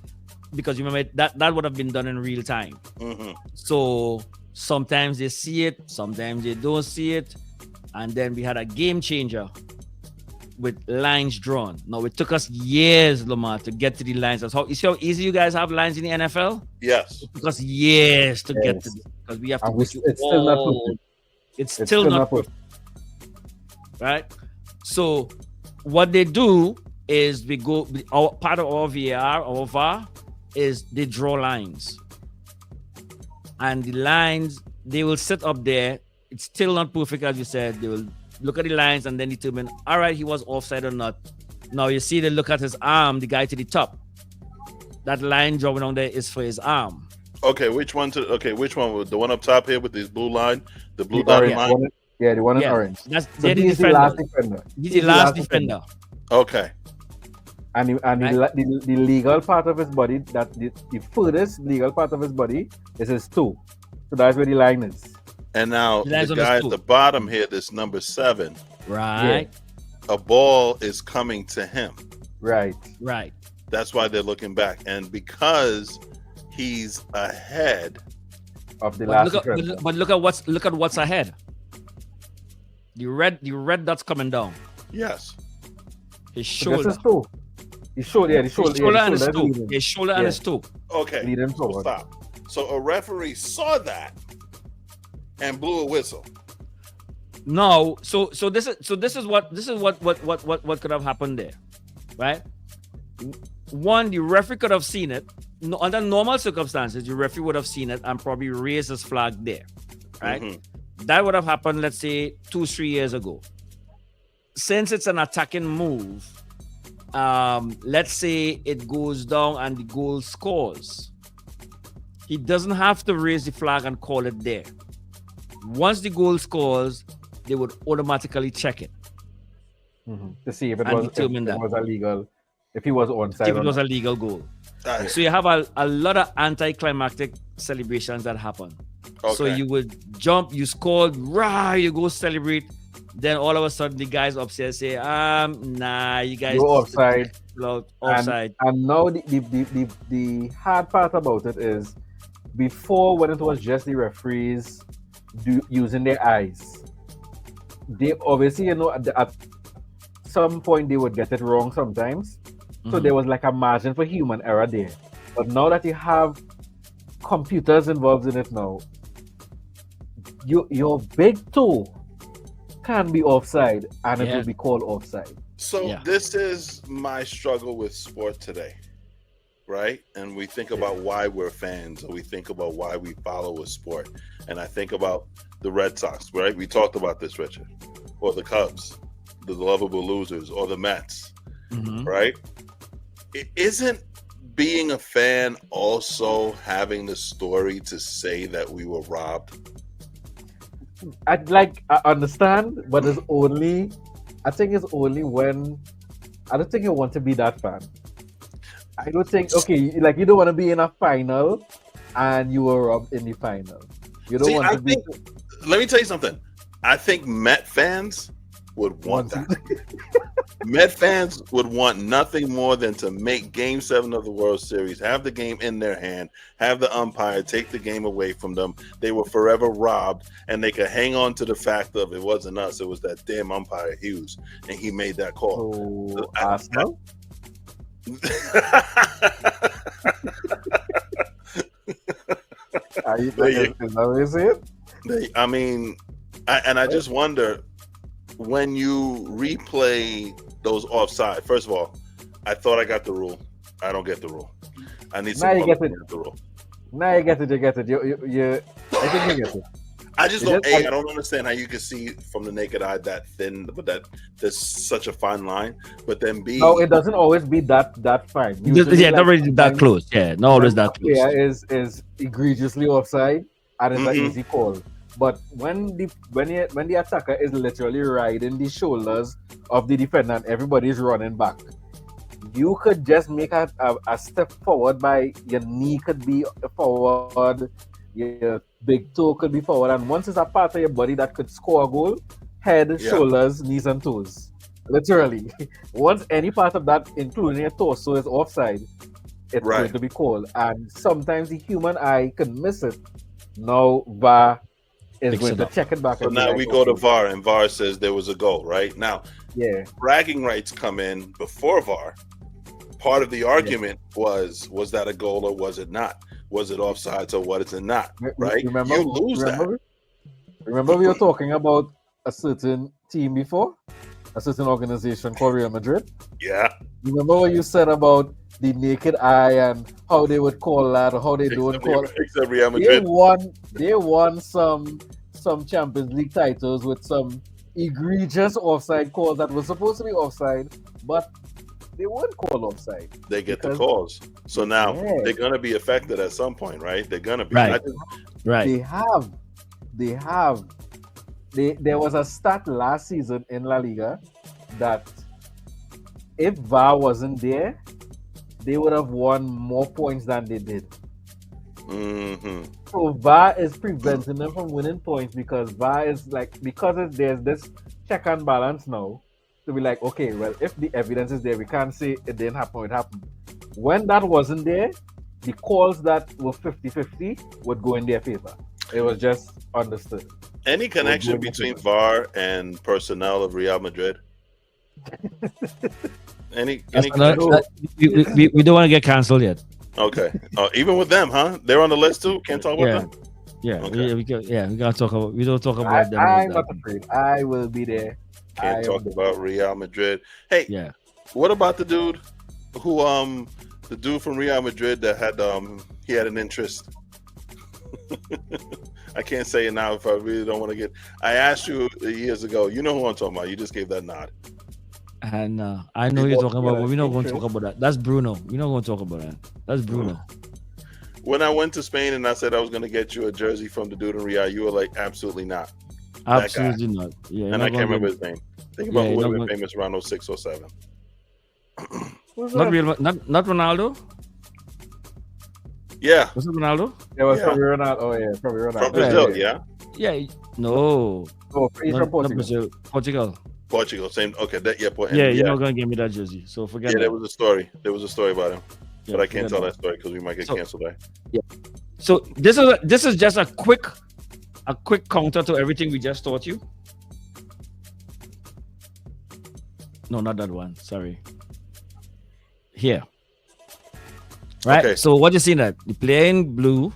because you remember that would have been done in real time. Mm-hmm. So sometimes they see it, sometimes they don't see it. And then we had a game changer with lines drawn. Now, it took us years, Lamar, to get to the lines. You see how easy you guys have lines in the NFL? Yes. It took us years to get Yes. to this because we have to And put you it's still not all- perfect. It's It's still not perfect. right? So what they do is our part of our VAR, our VAR, is they draw lines. And the lines, they will sit up there. It's still not perfect, as you said. They will look at the lines and then determine, all right, he was offside or not. Now you see they look at his arm, the guy to the top. That line drawing on there is for his arm. Okay, which one? Which one? The one up top here with this blue line, the blue The dotted orange line. one, yeah, the one in Yeah, orange. that's So they're the he's the defender. last defender. He's the last defender. Okay, And the legal part of his body, that the furthest legal part of his body is his toe. So that's where the line is. and now He lands the on his guy at toe. the bottom here, this number 7, Right, a ball is coming to him. Right. right. That's why they're looking back, and because he's ahead. Of the But last look at defender. but look at what's ahead. The red that's coming down. Yes. His So that's shoulder. his toe. His shoulder, yeah, the shoulder. His shoulder yeah, and his that's toe. leading. His shoulder and Yeah. his toe. Okay. Leading So forward. stop. So a referee saw that and blew a whistle. No, so this is what could have happened there, right? One, the referee could have seen it. No, under normal circumstances, the referee would have seen it and probably raised his flag there, right? Mhm. That would have happened, let's say, 2-3 years ago. Since it's an attacking move, let's say it goes down and the goal scores. He doesn't have to raise the flag and call it there. Once the goal scores, they would automatically check it To see if it and was determine that. illegal, if he was onside. if or it was not. a legal goal. Ah, So you have a lot of anticlimactic celebrations that happen. So okay. you would jump, you scored, rah, you go celebrate. Then all of a sudden the guys upstairs say, nah, you guys You're offside. offside. And now the hard part about it is, before, when it was just the referees using their eyes, they obviously, at some point they would get it wrong sometimes. So Mhm. there was like a margin for human error there. But now that you have computers involved in it now, your big toe can be offside and it Yeah. will be called offside. So Yeah. this is my struggle with sport today, right? And we think about why we're fans, or we think about why we follow a sport. And I think about the Red Sox, right? We talked about this, Richard, or the Cubs, the lovable losers, or the Mets, Mhm. right? It isn't being a fan also having the story to say that we were robbed. I understand, but it's only, I think it's only when, I don't think you want to be that fan. I don't think, okay, like you don't want to be in a final and you were robbed in the final. You don't See, want I to be. think, let me tell you something. I think Met fans would want that. Met fans would want nothing more than to make Game 7 of the World Series, have the game in their hand, have the umpire take the game away from them. They were forever robbed, and they could hang on to the fact of it wasn't us, it was that damn umpire Hughes, and he made that call. So, Arsenal? Are you, There you- is that what you say it? I mean, I just wonder, when you replay those offside, first of all, I thought I got the rule. I don't get the rule. I need Now some you get color it. to the rule. Now you get it, you get it. You I think you get it. I just It don't. is- I don't understand how you can see from the naked eye that thin, but that there's such a fine line. But then B, No, it doesn't always be that fine. Usually, Yeah, not really that sometimes close. Yeah, not always that close. player is egregiously offside and it's an Mhm. easy call. But when the attacker is literally riding the shoulders of the defender and everybody's running back, you could just make a step forward by your knee could be forward, your big toe could be forward, and once it's a part of your body that could score a goal, head, Yeah. shoulders, knees, and toes. Literally. Once any part of that, including your torso, is offside, it's Right. going to be called. And sometimes the human eye can miss it. Now VAR is Fix going it to up. check it back. so and be now like, we go to okay, VAR, and VAR says there was a goal. Right now, yeah. bragging rights come in before VAR. Part of the argument was that a goal or was it not? Was it offside or was it not? Right? Remember, You lose that. remember we were talking about a certain team before? a certain organization called Real Madrid. Yeah. Remember what you said about the naked eye and how they would call that or how they don't call it? Except Real They Madrid. won some Champions League titles with some egregious offside calls that were supposed to be offside, but they weren't called offside. They get the because- calls. So now Yeah. they're gonna be affected at some point, right? They're gonna be. Right. Not just- Right. They have. There was a stat last season in La Liga that if VAR wasn't there, they would have won more points than they did. Mhm. So VAR is preventing them from winning points because VAR is there's this check and balance now to be like, okay, well, if the evidence is there, we can't say it didn't happen, it happened. When that wasn't there, the calls that were 50-50 would go in their favor. It was just understood. Any connection good between for VAR and personnel of Real Madrid? Any That's connection? we don't want to get canceled yet. Okay. Even with them, huh? They're on the list too. Can't talk about Yeah. them. Yeah, Okay. we gotta talk about. We don't talk about them. I'm like not that. afraid. I will be there. Can't I talk am- about Real Madrid. Hey, Yeah. what about the dude who the dude from Real Madrid that had he had an interest? I can't say it now if I really don't want to get. I asked you years ago. You know who I'm talking about. You just gave that nod. And I know you're talking about, but we're not going to talk about that. That's Bruno. We're not going to talk about that. That's Bruno. When I went to Spain and I said I was going to get you a jersey from the dude in Real, you were like, absolutely not. Absolutely not. Yeah, you're And not I can't gonna remember get- his name. Think about Yeah, who would you're have not been famous around 06 or 07. Who's Not that? real. Not Ronaldo. Yeah, Was it Ronaldo? It was Yeah. probably Ronaldo. Oh yeah, probably Ronaldo. from Brazil. Yeah, Yeah. No. Oh, he's Not from Portugal. Brazil. Portugal. Portugal. Same. Okay. That. Yeah. Yeah, yeah. you're not gonna give me that jersey. So forget Yeah, that. there was a story. There was a story about him, Yeah, but I can't forget tell that. that story because we might get So- canceled. Right? So this is just a quick counter to everything we just taught you. No, not that one. Sorry. Here. Right. Okay. So what you see that the player in blue,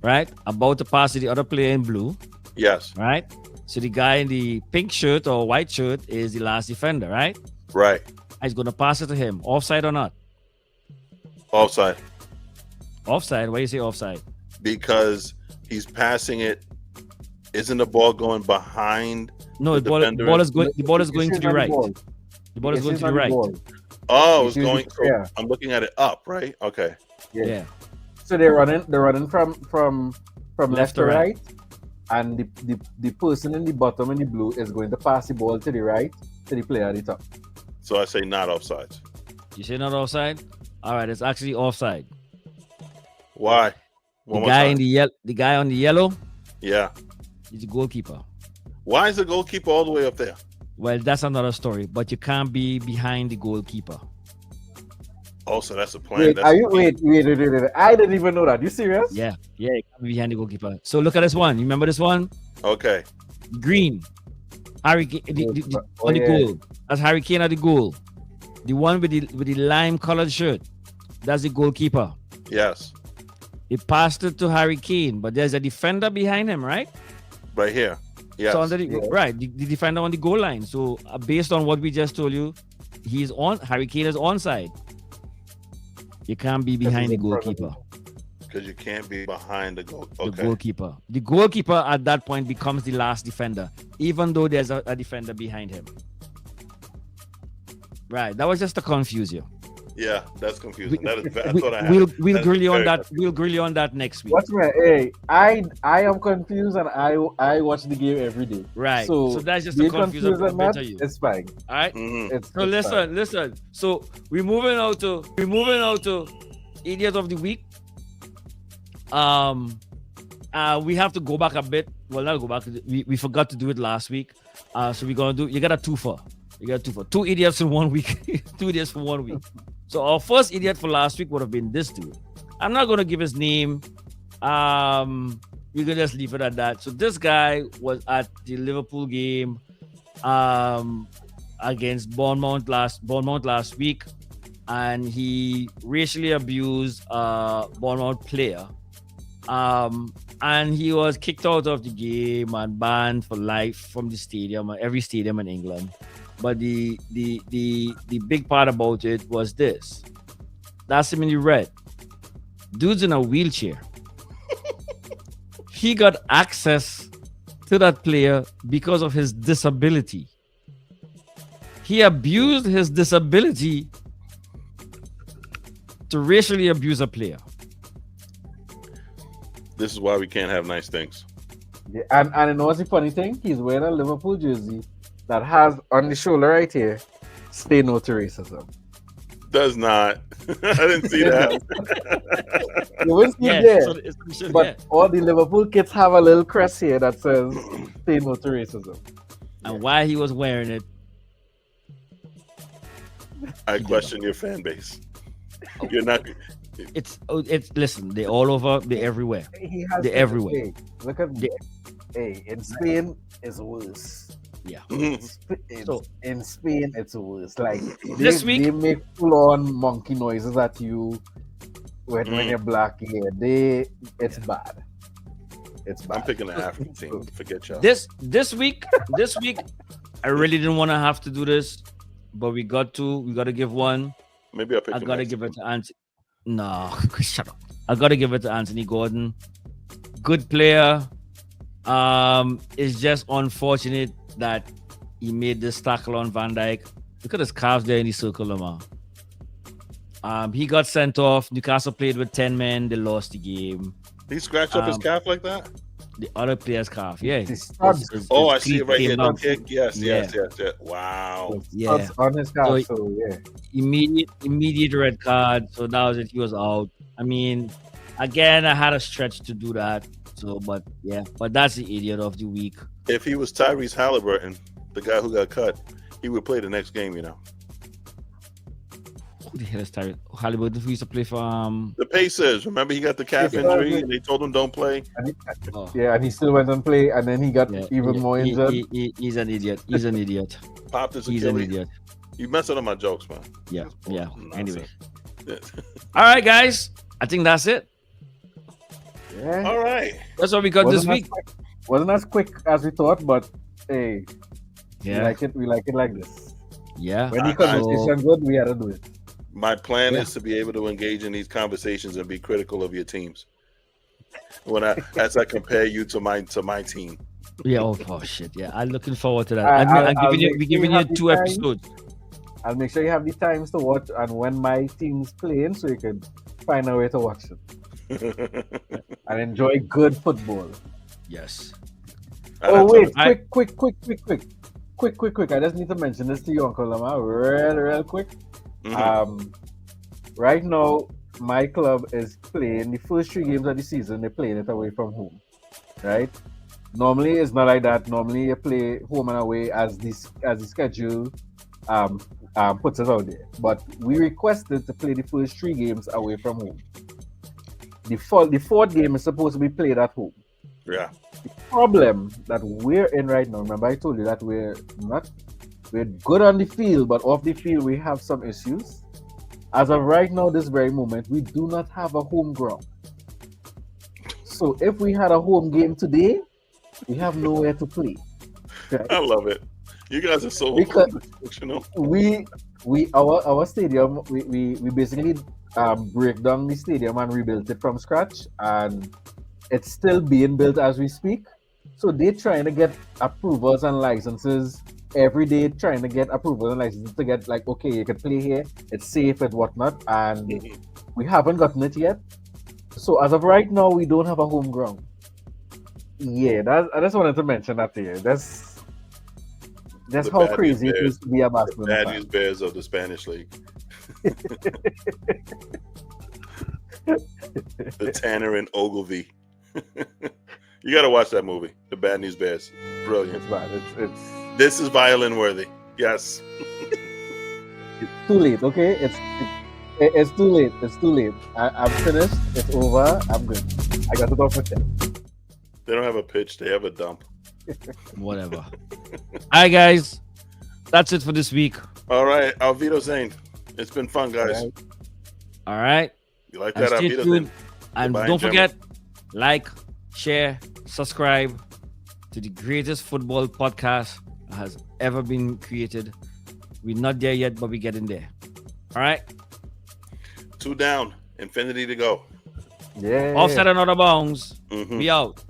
right, about to pass to the other player in blue, Yes. right? So the guy in the pink shirt or white shirt is the last defender, right? Right. He's gonna pass it to him, offside or not? Offside Offside. Why you say offside? because he's passing it. Isn't the ball going behind? No, The the ball defender is going. The ball is It's going to his the on right. ball. The ball is It's going his to the on right. ball. Oh, It's it's going. usually- So yeah. I'm looking at it up. Right. Okay. Yeah. So they're running from left to right, and the person in the bottom in the blue is going to pass the ball to the right to the player at the top. So I say not offsides. You say not offside? All right, it's actually offside. Why? The One more guy time. in the guy on the yellow Yeah. is the goalkeeper. Why is the goalkeeper all the way up there? Well, that's another story, but you can't be behind the goalkeeper. Oh, so that's a plan. Wait, That's are you wait? I didn't even know that. You serious? Yeah, you can't be behind the goalkeeper. So look at this one. You remember this one? Okay. Green. Harry Kane on the goal. That's Harry Kane at the goal. The one with the lime colored shirt. That's the goalkeeper. Yes. He passed it to Harry Kane, but there's a defender behind him, right? Right here. Yes. So under the, Yeah. right, the defender on the goal line. So based on what we just told you, he's on. Harry Kane is onside. You can't be behind the in front of goalkeeper. Because you can't be behind the goal. The Okay. goalkeeper. The goalkeeper at that point becomes the last defender, even though there's a defender behind him. Right. That was just to confuse you. Yeah, that's confusing. That is. I We, thought I had. will it. we'll That's grill you on very that. confusing. We'll grill you on that next week. What's my hey? I am confused and I watch the game every day. Right. So, So that's just to being confuse confused a on that, bit of you. it's fine. All right. Mhm. It's So it's fine. listen. So we're moving out to idiot of the week. We have to go back a bit. Well, not go back. We forgot to do it last week. So we're gonna do. You got a twofer. You got a twofer. 2 idiots in 1 week. 2 idiots for 1 week. So our first idiot for last week would have been this dude. I'm not gonna give his name. We can just leave it at that. So this guy was at the Liverpool game against Bournemouth last week, and he racially abused a Bournemouth player. And he was kicked out of the game and banned for life from the stadium, every stadium in England. But the big part about it was this. That's him in the red. Dude's in a wheelchair. He got access to that player because of his disability. He abused his disability to racially abuse a player. This is why we can't have nice things. Yeah, and you know what's the funny thing? He's wearing a Liverpool jersey that has on the shoulder right here, "Stay no to racism." Does not. I didn't see that. You will see Yeah, there. so it's But yeah. all the Liverpool kids have a little crest here that says "Stay no to racism." And why he was wearing it, I question your fan base. You're not. it's listen, they're all over, they're everywhere. He has They're to- everywhere. Hey, look at me. Hey, in Spain, it's worse. Yeah. Mhm. So- In Spain, it's worse. Like This week- they make full-on monkey noises at you when you're black. Yeah, it's bad. It's bad. I'm picking the African team. Forget y'all. This week, I really didn't want to have to do this, but we got to give one. Maybe I'll pick. I the gotta next give one. it to Anthony. No, shut up. I gotta give it to Anthony Gordon. Good player. It's just unfortunate that he made this tackle on Van Dijk. Look at his calves there in the circle, Lamar. He got sent off. Newcastle played with 10 men. They lost the game. He scratched up his calf like that. The other player's calf, yeah. The studs. Oh, I his see it cleat right here. came The down. kick. Yes. Yeah. Wow. Yeah. Studs on his calf. So- So yeah. Immediate red card. So that was it. He was out. I mean, again, I had a stretch to do that. So, but that's the idiot of the week. If he was Tyrese Halliburton, the guy who got cut, he would play the next game. You know, Who the hell is Tyrese Halliburton? Who used to play for the Pacers. Remember, he got the calf Yeah. injury, and they told him don't play. Oh, Yeah, and he still went and played, and then he got yeah, even yeah, more injured. he's an idiot. He's an idiot. Popped his He's an Achilles. idiot. You messing up my jokes, man. Yeah. Yeah. Nonsense. Anyway. Yes. All right, guys. I think that's it. Yeah. All right. That's what we got this Wasn't week. as quick- Wasn't as quick as we thought, but hey, we Yeah. like it like this. Yeah. When the conversation good, we had to do it. My plan Yeah. is to be able to engage in these conversations and be critical of your teams. As I compare you to my team. Yeah. Oh shit. Yeah. I'm looking forward to that. I'll I'm giving you. make We're sure giving you you have the 2 time. episodes. I'll make sure you have the times to watch and when my team's playing, so you can find a way to watch it and enjoy good football. Yes. Oh wait, I- quick! I just need to mention this to you, Uncle Lamar, real quick. Mhm. Right now, my club is playing the first 3 games of the season. They're playing it away from home, right? Normally, it's not like that. Normally, you play home and away as the schedule puts us out there. But we requested to play the first 3 games away from home. The fourth game is supposed to be played at home. Yeah. Problem that we're in right now. Remember, I told you that we're good on the field, but off the field we have some issues. As of right now, this very moment, we do not have a home ground. So if we had a home game today, we have nowhere to play. Right? I love it. You guys are so Because- functional. Our stadium we basically break down the stadium and rebuilt it from scratch, and it's still being built as we speak. So they're trying to get approvals and licenses every day, trying to get approvals and licenses to get like, okay, you can play here, it's safe and whatnot, and we haven't gotten it yet. So as of right now, we don't have a home ground. Yeah, I just wanted to mention that to you. That's The how bad crazy news it is to be a basketball Bad fan. news bears of the Spanish league. The Tanner and Ogilvy. You got to watch that movie, The Bad News Bears. Brilliant. It's bad. It's This is violin worthy. Yes. too late. Okay, it's too late. It's too late. I'm finished. It's over. I'm good. I got it off with them. They don't have a pitch, they have a dump. Whatever. All right, guys. That's it for this week. All right, Alvito Zane. It's been fun, guys. All right. You like And that, stay Alvito tuned. Zane? And Goodbye, don't gentlemen. forget, like, share, subscribe to the greatest football podcast that has ever been created. We're not there yet, but we're getting there. All right. 2 down. Infinity to go. Yeah. Offside and out of bounds. Mhm. We out.